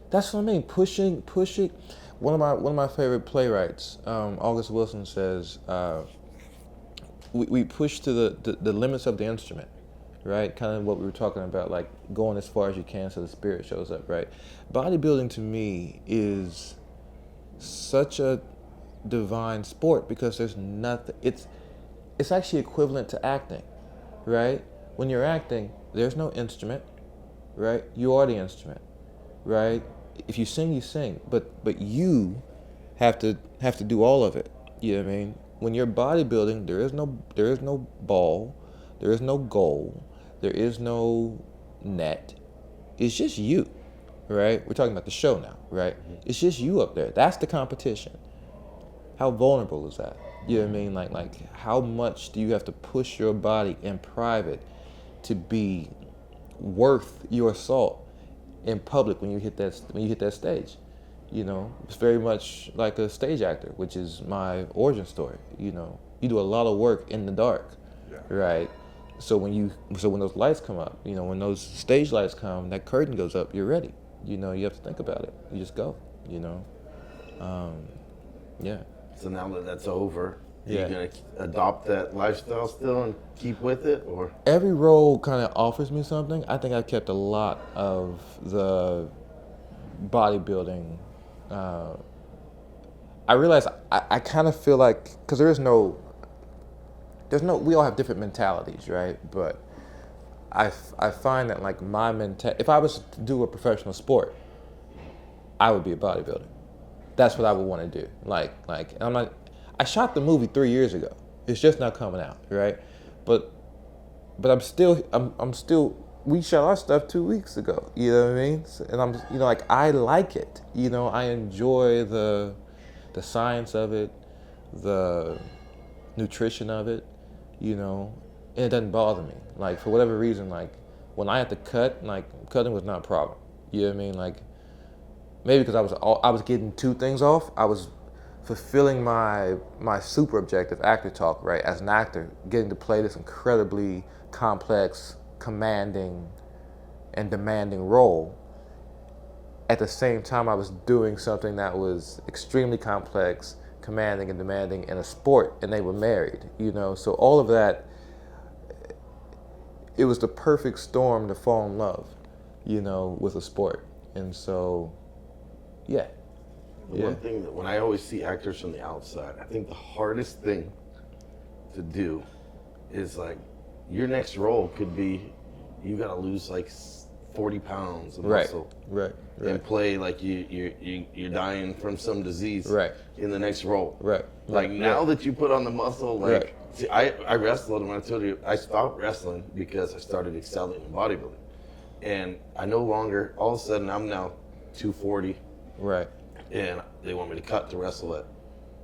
what I mean, pushing. One of my favorite playwrights, August Wilson says, we push to the limits of the instrument, right? Kind of what we were talking about, like going as far as you can so the spirit shows up, right? Bodybuilding to me is such a divine sport because there's nothing, it's actually equivalent to acting, right? When you're acting, there's no instrument, right? You are the instrument, right? If you sing, you sing, but you have to do all of it. You know what I mean? When you're bodybuilding, there is no ball, there is no goal, there is no net. It's just you, right? We're talking about the show now, right? It's just you up there. That's the competition. How vulnerable is that? You know what I mean? Like how much do you have to push your body in private to be worth your salt in public when you hit that stage? You know, it's very much like a stage actor, which is my origin story. You know, you do a lot of work in the dark, right? So when those lights come up, you know, when those stage lights come, that curtain goes up, you're ready. You know, you have to think about it. You just go. You know, yeah. So now that that's over, are Yeah. you going to adopt that lifestyle still and keep with it? Or Every role kind of offers me something. I think I've kept a lot of the bodybuilding. I realize I kind of feel like, because there's no, we all have different mentalities, right? But I find that like my if I was to do a professional sport, I would be a bodybuilder. That's what I would want to do. Like, and I'm not. I shot the movie 3 years ago. It's just not coming out, right? But I'm still. We shot our stuff 2 weeks ago. You know what I mean? And I'm, you know, like I like it. You know, I enjoy the science of it, the nutrition of it. You know, and it doesn't bother me. Like for whatever reason, like when I had to cut, like cutting was not a problem. You know what I mean? Like. Maybe because I was getting two things off. I was fulfilling my super objective, actor talk, right? As an actor, getting to play this incredibly complex, commanding, and demanding role. At the same time, I was doing something that was extremely complex, commanding, and demanding in a sport, and they were married, you know? So all of that, it was the perfect storm to fall in love, you know, with a sport. And so, yeah. The one thing that when I always see actors from the outside, I think the hardest thing to do is like your next role could be you got to lose like 40 pounds of muscle, right, and play like you're dying from some disease, right, in the next role, right. Like now that you put on the muscle, like see, I wrestled, and when I told you I stopped wrestling because I started excelling in bodybuilding, and I no longer all of a sudden I'm now 240. Right. And they want me to cut to wrestle at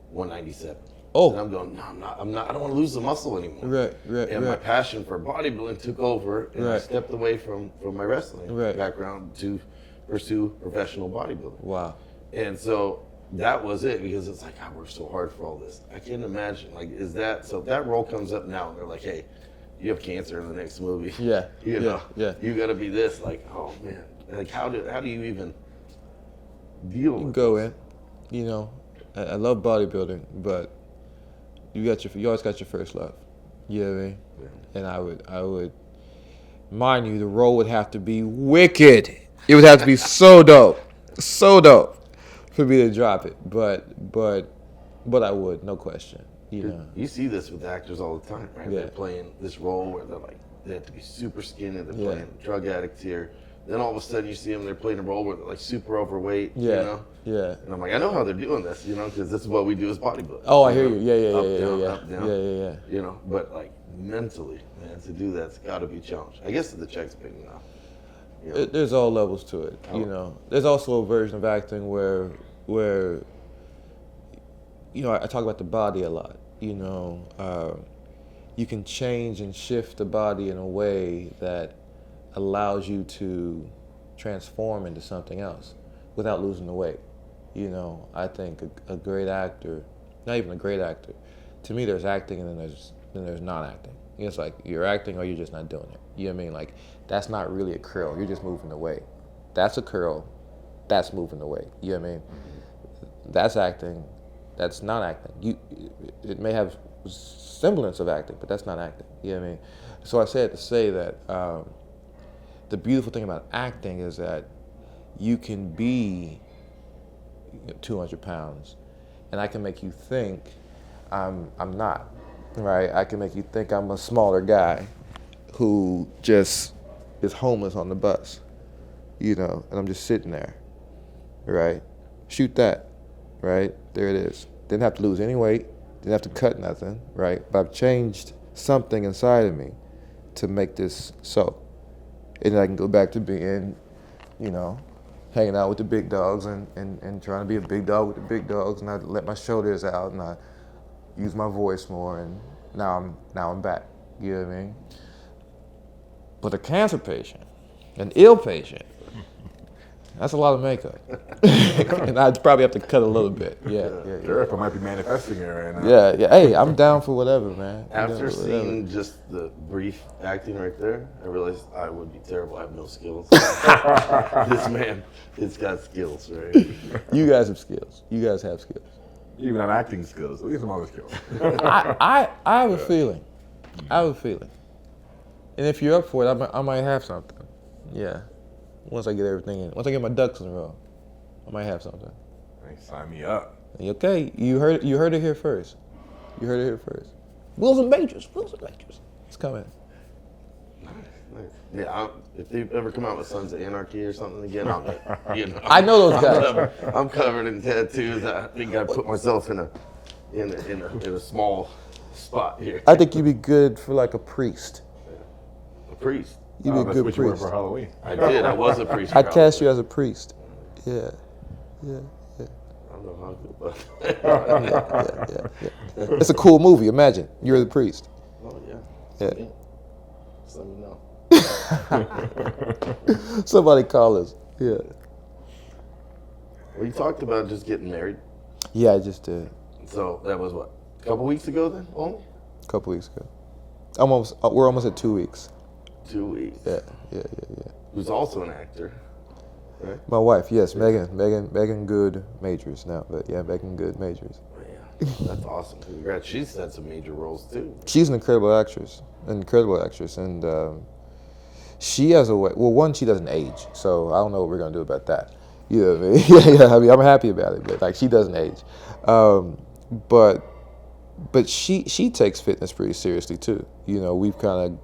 197. Oh. And I'm going, no, I'm not, I don't want to lose the muscle anymore. Right. And my passion for bodybuilding took over, and I stepped away from my wrestling background to pursue professional bodybuilding. Wow. And so that was it, because it's like, I worked so hard for all this. I can't imagine, like, is that, so if that role comes up now and they're like, hey, you have cancer in the next movie. Yeah. You know, Yeah. you got to be this, like, oh man, like how do you even deal with Go this? in. You know, I love bodybuilding, but you always got your first love. You know what I mean? Yeah. And I would, mind you, the role would have to be wicked. It would have to be so dope for me to drop it. But I would, no question. You know. You see this with actors all the time, right? Yeah. They're playing this role where they're like, they have to be super skinny, they're Yeah. playing drug addicts here. Then all of a sudden you see them, they're playing a role where they're like super overweight, Yeah. you know? Yeah. And I'm like, I know how they're doing this, you know, because this is what we do as bodybuilders. Oh, I hear you. Up, down, Yeah. you know, but like mentally, man, to do that's got to be a challenge. I guess the check's big enough. You know? There's all levels to it, you know. There's also a version of acting where you know, I talk about the body a lot. You know, you can change and shift the body in a way that allows you to transform into something else without losing the weight. You know, I think a great actor, not even a great actor, to me there's acting and then there's not acting. It's like you're acting or you're just not doing it. You know what I mean? Like, that's not really a curl, you're just moving the weight. That's a curl, that's moving the weight. You know what I mean? That's acting, that's not acting. It may have semblance of acting, but that's not acting. You know what I mean? So I said to say that the beautiful thing about acting is that you can be 200 pounds, and I can make you think I'm not, right? I can make you think I'm a smaller guy who just is homeless on the bus, you know, and I'm just sitting there, right? Shoot that, right? There it is. Didn't have to lose any weight, didn't have to cut nothing, right? But I've changed something inside of me to make this so. And I can go back to being, you know, hanging out with the big dogs and trying to be a big dog with the big dogs, and I let my shoulders out and I use my voice more, and now I'm back. You know what I mean? But a cancer patient, an ill patient, that's a lot of makeup. And I'd probably have to cut a little bit. Yeah. Sure, if I might be manifesting it right now. Yeah. Hey, I'm down for whatever, man. After seeing just the brief acting right there, I realized I would be terrible. I have no skills. This man, it's got skills, right? You guys have skills. You guys have skills. Even on acting skills, at least some other skills. I have a feeling. And if you're up for it, I might have something. Yeah. Once I get everything in. Once I get my ducks in a row, I might have something. Hey, sign me up. Okay, you heard it here first. Wills and Majors. It's coming. Nice. Yeah, if they ever come out with Sons of Anarchy or something again, you know, I know those guys. I'm covered in tattoos. I think I put myself in a small spot here. I think you'd be good for like a priest. A priest. You'd be a That's good what you were priest. for Halloween. I did. I was a priest. I'd cast you as a priest. Yeah. I don't know how I feel about that. Yeah. It's a cool movie. Imagine you're the priest. Oh yeah. Yeah. Just let me know. Somebody call us. Yeah. Well, you talked about just getting married. Yeah, I just did. So that was what, a couple weeks ago then? Only? A couple weeks ago. We're almost at 2 weeks. 2 weeks. Yeah. Who's also an actor, right? My wife, yes, Megan Good Majors now, but yeah, Megan Good Majors. Oh, yeah. That's awesome. Congrats. She's had some major roles too. She's an incredible actress, and she has a way. Well, one, she doesn't age, so I don't know what we're gonna do about that. You know what I mean? Yeah. I mean, I'm happy about it, but like she doesn't age. But she takes fitness pretty seriously too. You know, we've kind of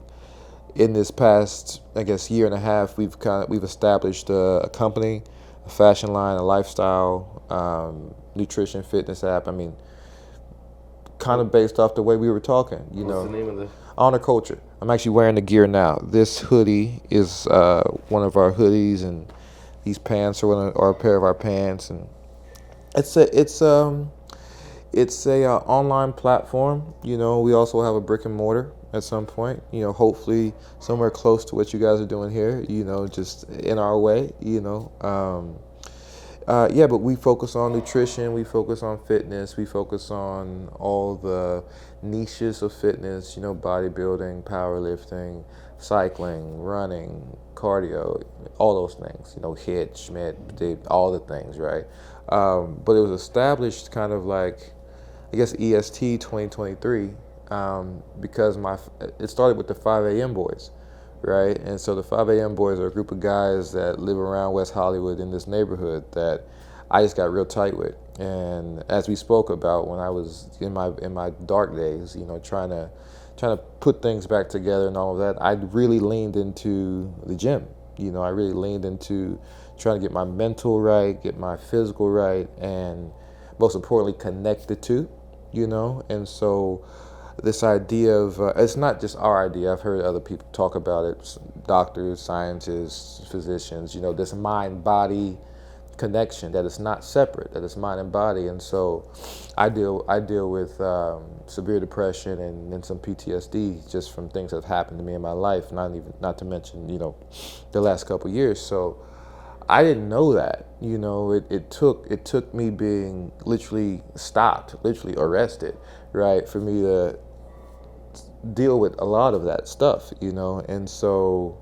in this past, I guess, year and a half, we've established a company, a fashion line, a lifestyle, nutrition, fitness app. I mean, kind of based off the way we were talking. You know, What's the name of the? Honor Culture. I'm actually wearing the gear now. This hoodie is one of our hoodies, and these pants are a pair of our pants, and it's a online platform. You know, we also have a brick and mortar at some point. You know, hopefully somewhere close to what you guys are doing here. You know, just in our way. You know. Yeah, but we focus on nutrition, we focus on fitness, we focus on all the niches of fitness, you know, bodybuilding, powerlifting, cycling, running, cardio, all those things, you know, HIIT, Schmidt, all the things, right? But it was established kind of like, I guess, EST 2023, because it started with the 5 a.m. boys. Right, and so the 5 a.m. boys are a group of guys that live around West Hollywood in this neighborhood that I just got real tight with. And as we spoke about when I was in my dark days, you know, trying to put things back together and all of that, I really leaned into the gym. You know, I really leaned into trying to get my mental right, get my physical right, and most importantly, connect the two. You know, and so this idea of, it's not just our idea, I've heard other people talk about it, doctors, scientists, physicians, you know, this mind-body connection, that it's not separate, that it's mind and body. And so I deal with severe depression and some PTSD just from things that have happened to me in my life, not to mention, you know, the last couple of years. So I didn't know that, you know, it took me being literally stopped, literally arrested, right, for me to deal with a lot of that stuff, you know. And so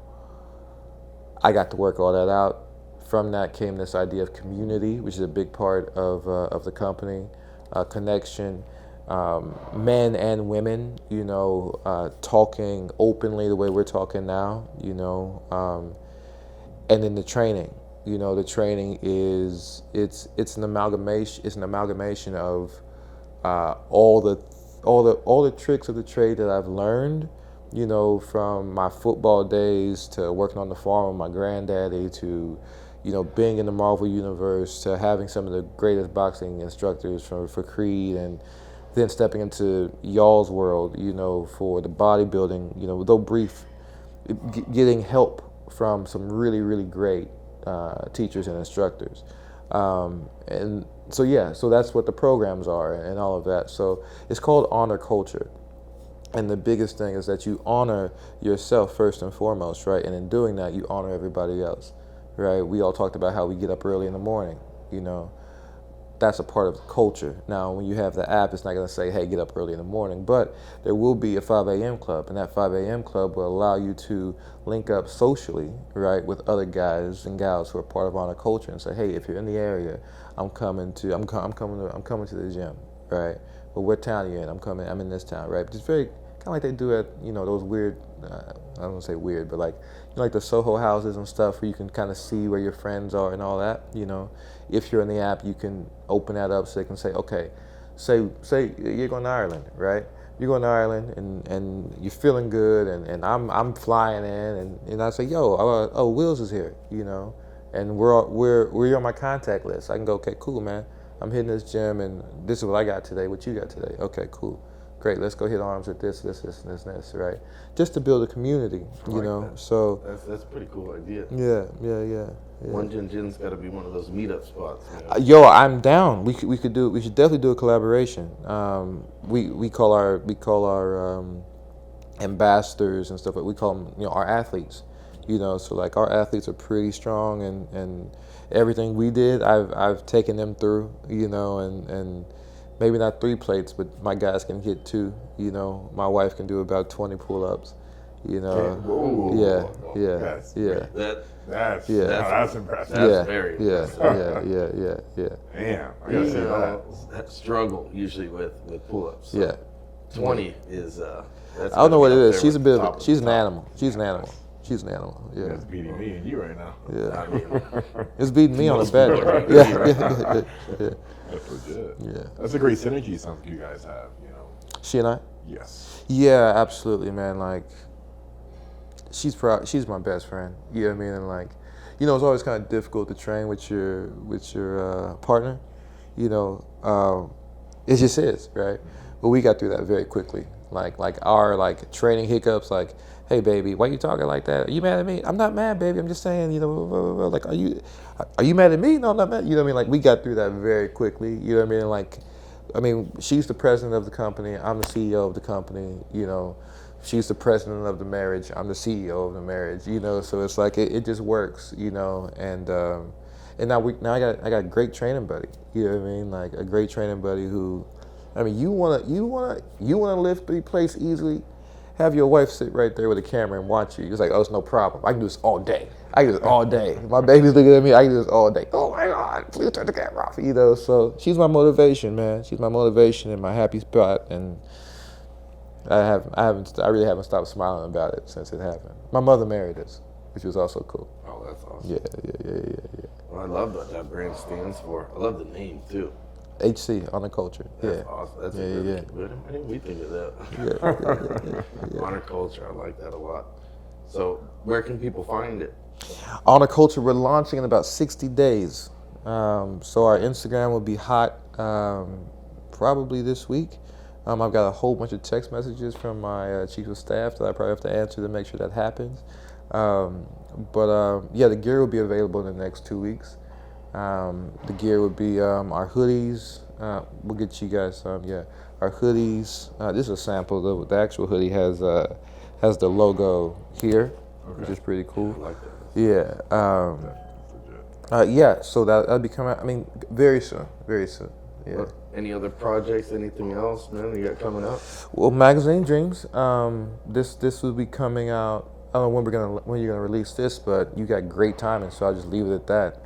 I got to work all that out. From that came this idea of community, which is a big part of the company, connection, men and women, you know, talking openly the way we're talking now, you know, and then the training. You know, the training is it's an amalgamation of all the tricks of the trade that I've learned, you know, from my football days to working on the farm with my granddaddy to, you know, being in the Marvel universe to having some of the greatest boxing instructors for Creed, and then stepping into y'all's world, you know, for the bodybuilding, you know, though brief, getting help from some really, really great teachers and instructors. And so, yeah, so that's what the programs are and all of that. So it's called Honor Culture. And the biggest thing is that you honor yourself first and foremost, right? And in doing that, you honor everybody else, right? We all talked about how we get up early in the morning, you know. That's a part of the culture. Now, when you have the app, it's not going to say, hey, get up early in the morning, but there will be a 5 a.m. club, and that 5 a.m. club will allow you to link up socially, right, with other guys and gals who are part of Honor Culture and say, hey, if you're in the area, I'm coming to the gym, right? Well, what town are you in? I'm in this town, right? But it's very kind of like they do at, you know, those weird, I don't want to say weird, but like, you know, like the Soho houses and stuff where you can kind of see where your friends are and all that, you know. If you're in the app, you can open that up so they can say, okay, say you're going to Ireland, right? You're going to Ireland and you're feeling good, and I'm flying in, and I say, yo, Wills is here, you know, and we're on my contact list. I can go, okay, cool, man. I'm hitting this gym, and this is what I got today. What you got today? Okay, cool. Great, let's go hit arms with this, right? Just to build a community, you know. That. So that's a pretty cool idea. Yeah. One Gin's got to be one of those meetup spots. Man. Yo, I'm down. We should definitely do a collaboration. We call our ambassadors and stuff. We call them, you know, our athletes. You know, so like our athletes are pretty strong, and everything we did, I've taken them through. You know, and maybe not 3 plates, but my guys can hit 2. You know, my wife can do about 20 pull-ups. You know, yeah. That's impressive. That's very impressive. Yeah. Damn, I gotta see that struggle usually with pull-ups. So yeah. 20 is. I don't know what it is. She's an animal. She's an animal. Yeah. It's beating me and you right now. Yeah. I mean, It's beating me on the bed. Yeah. That's legit. Yeah. That's a great synergy something you guys have, you know. She and I? Yes. Yeah, absolutely, man. Like, she's my best friend. You know what I mean? And like, you know, it's always kind of difficult to train with your partner. You know, it just is, right? But we got through that very quickly. Like our training hiccups, like, hey baby, why you talking like that? Are you mad at me? I'm not mad, baby. I'm just saying, you know, like, are you mad at me? No, I'm not mad. You know what I mean? Like, we got through that very quickly. You know what I mean? Like, she's the president of the company. I'm the CEO of the company. You know, she's the president of the marriage. I'm the CEO of the marriage. You know, so it's like it just works. You know, and now I got a great training buddy. You know what I mean? Like a great training buddy who, I mean, you wanna lift 3 plates easily. Have your wife sit right there with a camera and watch you. It's like, oh, it's no problem. I can do this all day. My baby's looking at me. I can do this all day. Oh my God, please turn the camera off. You know, so she's my motivation, man. She's my motivation and my happy spot. And I really haven't stopped smiling about it since it happened. My mother married us, which was also cool. Oh, that's awesome. Yeah. Well, I love what that brand stands for. I love the name too. HC, honor culture. That's awesome. That's good. Why didn't we think of that? Yeah. Honor culture. I like that a lot. So, where can people find it? Honor culture. We're launching in about 60 days. So our Instagram will be hot probably this week. I've got a whole bunch of text messages from my chief of staff that I probably have to answer to make sure that happens. The gear will be available in the next 2 weeks. The gear would be our hoodies. We'll get you guys some. Our hoodies. This is a sample. The actual hoodie has the logo here, which is pretty cool. I like that. Yeah. So that'll be coming out. I mean, very soon. Yeah. Well, any other projects? Anything else, man? You got coming up? Well, Magazine Dreams. This will be coming out. I don't know when you're gonna release this, but you got great timing, so I'll just leave it at that.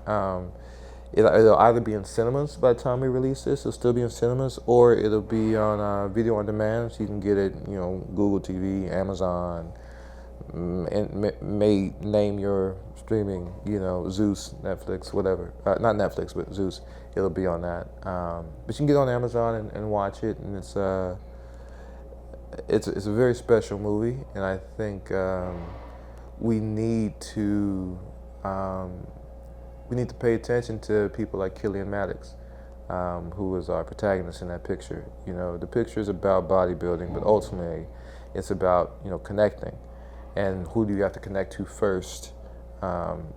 It'll either be in cinemas by the time we release this. It'll still be in cinemas, or it'll be on video on demand, so you can get it. You know, Google TV, Amazon, and may name your streaming. You know, Zeus, Netflix, whatever. Not Netflix, but Zeus. It'll be on that. But you can get on Amazon and watch it, and it's a very special movie, and I think we need to pay attention to people like Killian Maddox, who is our protagonist in that picture. You know, the picture is about bodybuilding, but ultimately, it's about connecting, and who do you have to connect to first?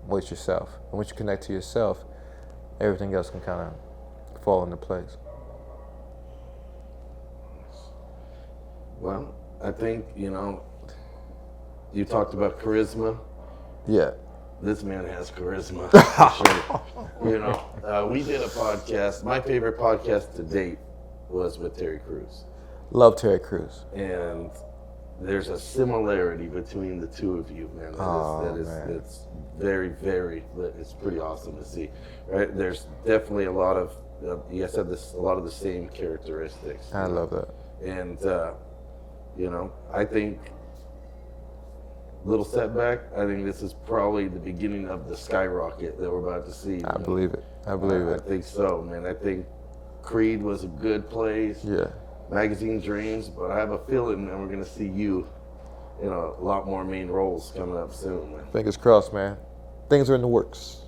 With yourself, and once you connect to yourself, everything else can kind of fall into place. Well, I think, you talked about charisma. Yeah. This man has charisma, for sure. We did a podcast. My favorite podcast to date was with Terry Crews. Love Terry Crews. And there's a similarity between the two of you, man. It's very, very, it's pretty awesome to see, right? There's definitely a lot of, you guys have a lot of the same characteristics. I love that. And, I think, little setback, I think this is probably the beginning of the skyrocket that we're about to see. I believe it. I think so, man. I think Creed was a good place. Yeah. Magazine Dreams, but I have a feeling, man, we're going to see you in a lot more main roles coming up soon, man. Fingers crossed, man. Things are in the works.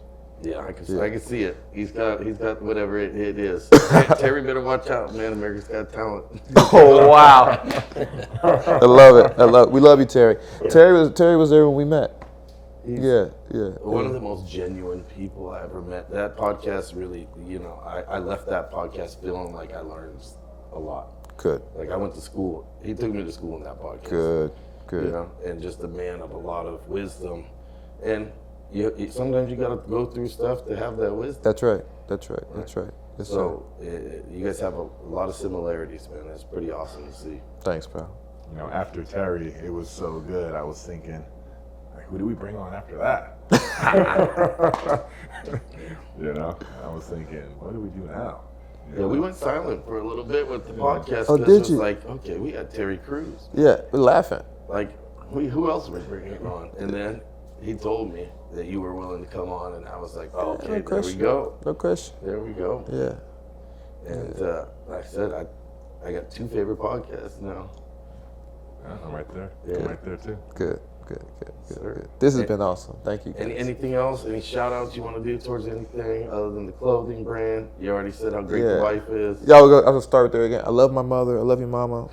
Yeah, I can see it. He's got whatever it is. Terry better watch out, man. America's Got Talent. Oh wow! I love it. We love you, Terry. Yeah. Terry was there when we met. Yeah. One of the most genuine people I ever met. That podcast really, I left that podcast feeling like I learned a lot. Good. Like I went to school. He took me to school in that podcast. Good. And just a man of a lot of wisdom. And sometimes you got to go through stuff to have that wisdom. That's right. Yes, so you guys have a lot of similarities, man. That's pretty awesome to see. Thanks, pal. After Terry, it was so good. I was thinking, like, who do we bring on after that? I was thinking, what do we do now? Yeah, we went silent for a little bit with the podcast. Oh, did you? Like, okay, we got Terry Crews. Yeah, we're laughing. Like, who else are we bringing on? And then he told me that you were willing to come on, and I was like, oh, okay, there we go. No question. There we go. Yeah. And like I said, I got 2 favorite podcasts now. Yeah, I'm right there. Yeah. I'm right there, too. Good. This has been awesome. Thank you, guys. Anything else? Any shout-outs you want to do towards anything other than the clothing brand? You already said how great the wife is. Yeah, I'll go start there again. I love my mother. I love you, mama.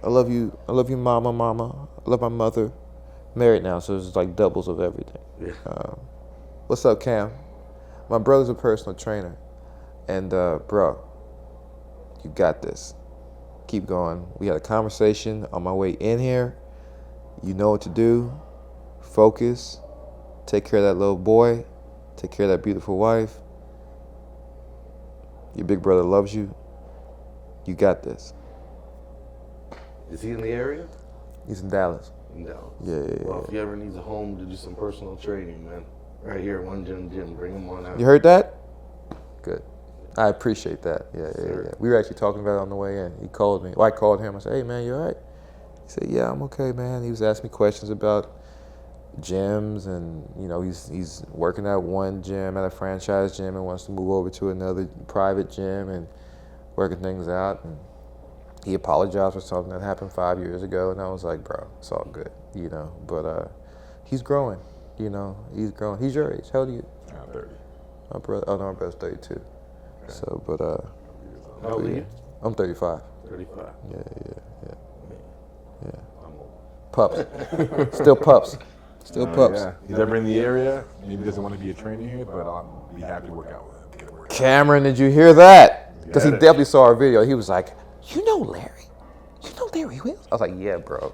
I love you, mama. I love my mother. Married now, so it's like doubles of everything. Yeah. What's up, Cam? My brother's a personal trainer. And, bro, you got this. keep going. We had a conversation on my way in here. You know what to do. Focus. Take care of that little boy. Take care of that beautiful wife. Your big brother loves you. You got this. Is he in the area? He's in Dallas. In Dallas. Yeah. Well, if he ever needs a home to do some personal training, man, right here, One Gym, bring him on out. You heard that? Good. I appreciate that. Yeah. We were actually talking about it on the way in. He called me. Well, I called him. I said, hey, man, you all right? He said, yeah, I'm okay, man. He was asking me questions about gyms, and, you know, he's working at one gym, at a franchise gym, and wants to move over to another private gym and working things out. And he apologized for something that happened 5 years ago, and I was like, bro, it's all good, you know. But he's growing, you know. He's growing. He's your age. How old are you? I'm 30. My brother's 32. Okay. So, but How old are you? I'm 35. 35. Yeah. I'm old. Pups. Still pups. Still pups. Yeah. He's ever in the area. Maybe he doesn't want to be a trainer here, but I'll be happy to work out with him. Get him worked out. Cameron, did you hear that? Because he Got it. definitely saw our video. He was like, you know Larry? You know Larry Wills? I was like, yeah, bro.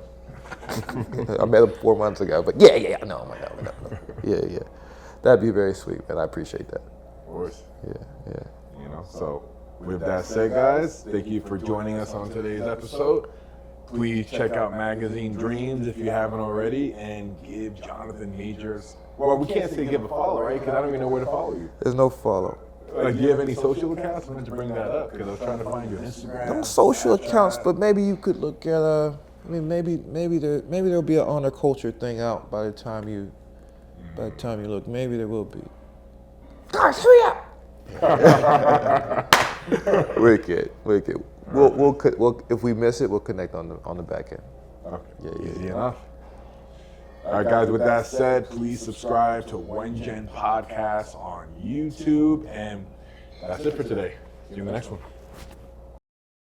I met him 4 months ago, but yeah, I know him. Yeah. That'd be very sweet, man. I appreciate that. Of course. Yeah. You know, so with that said, guys, thank you for joining us on today's episode. Please check out Magazine Dreams if you haven't already, and give Jonathan Majors. Well, we can't say give a follow, right? Because I don't even know where to follow you. There's no follow. Like, do you have any social accounts? I wanted to bring that up because I was trying to find your Instagram. No social Snapchat. accounts, but maybe you could look at maybe there'll be an honor culture thing out by the time you look. Maybe there will be. Guys, hurry up! Wicked. We'll if we miss it, we'll connect on the back end. Okay. Easy enough. All right, guys, with that said, please subscribe to One Gen Podcast on YouTube. And that's it for today. See you in the next one.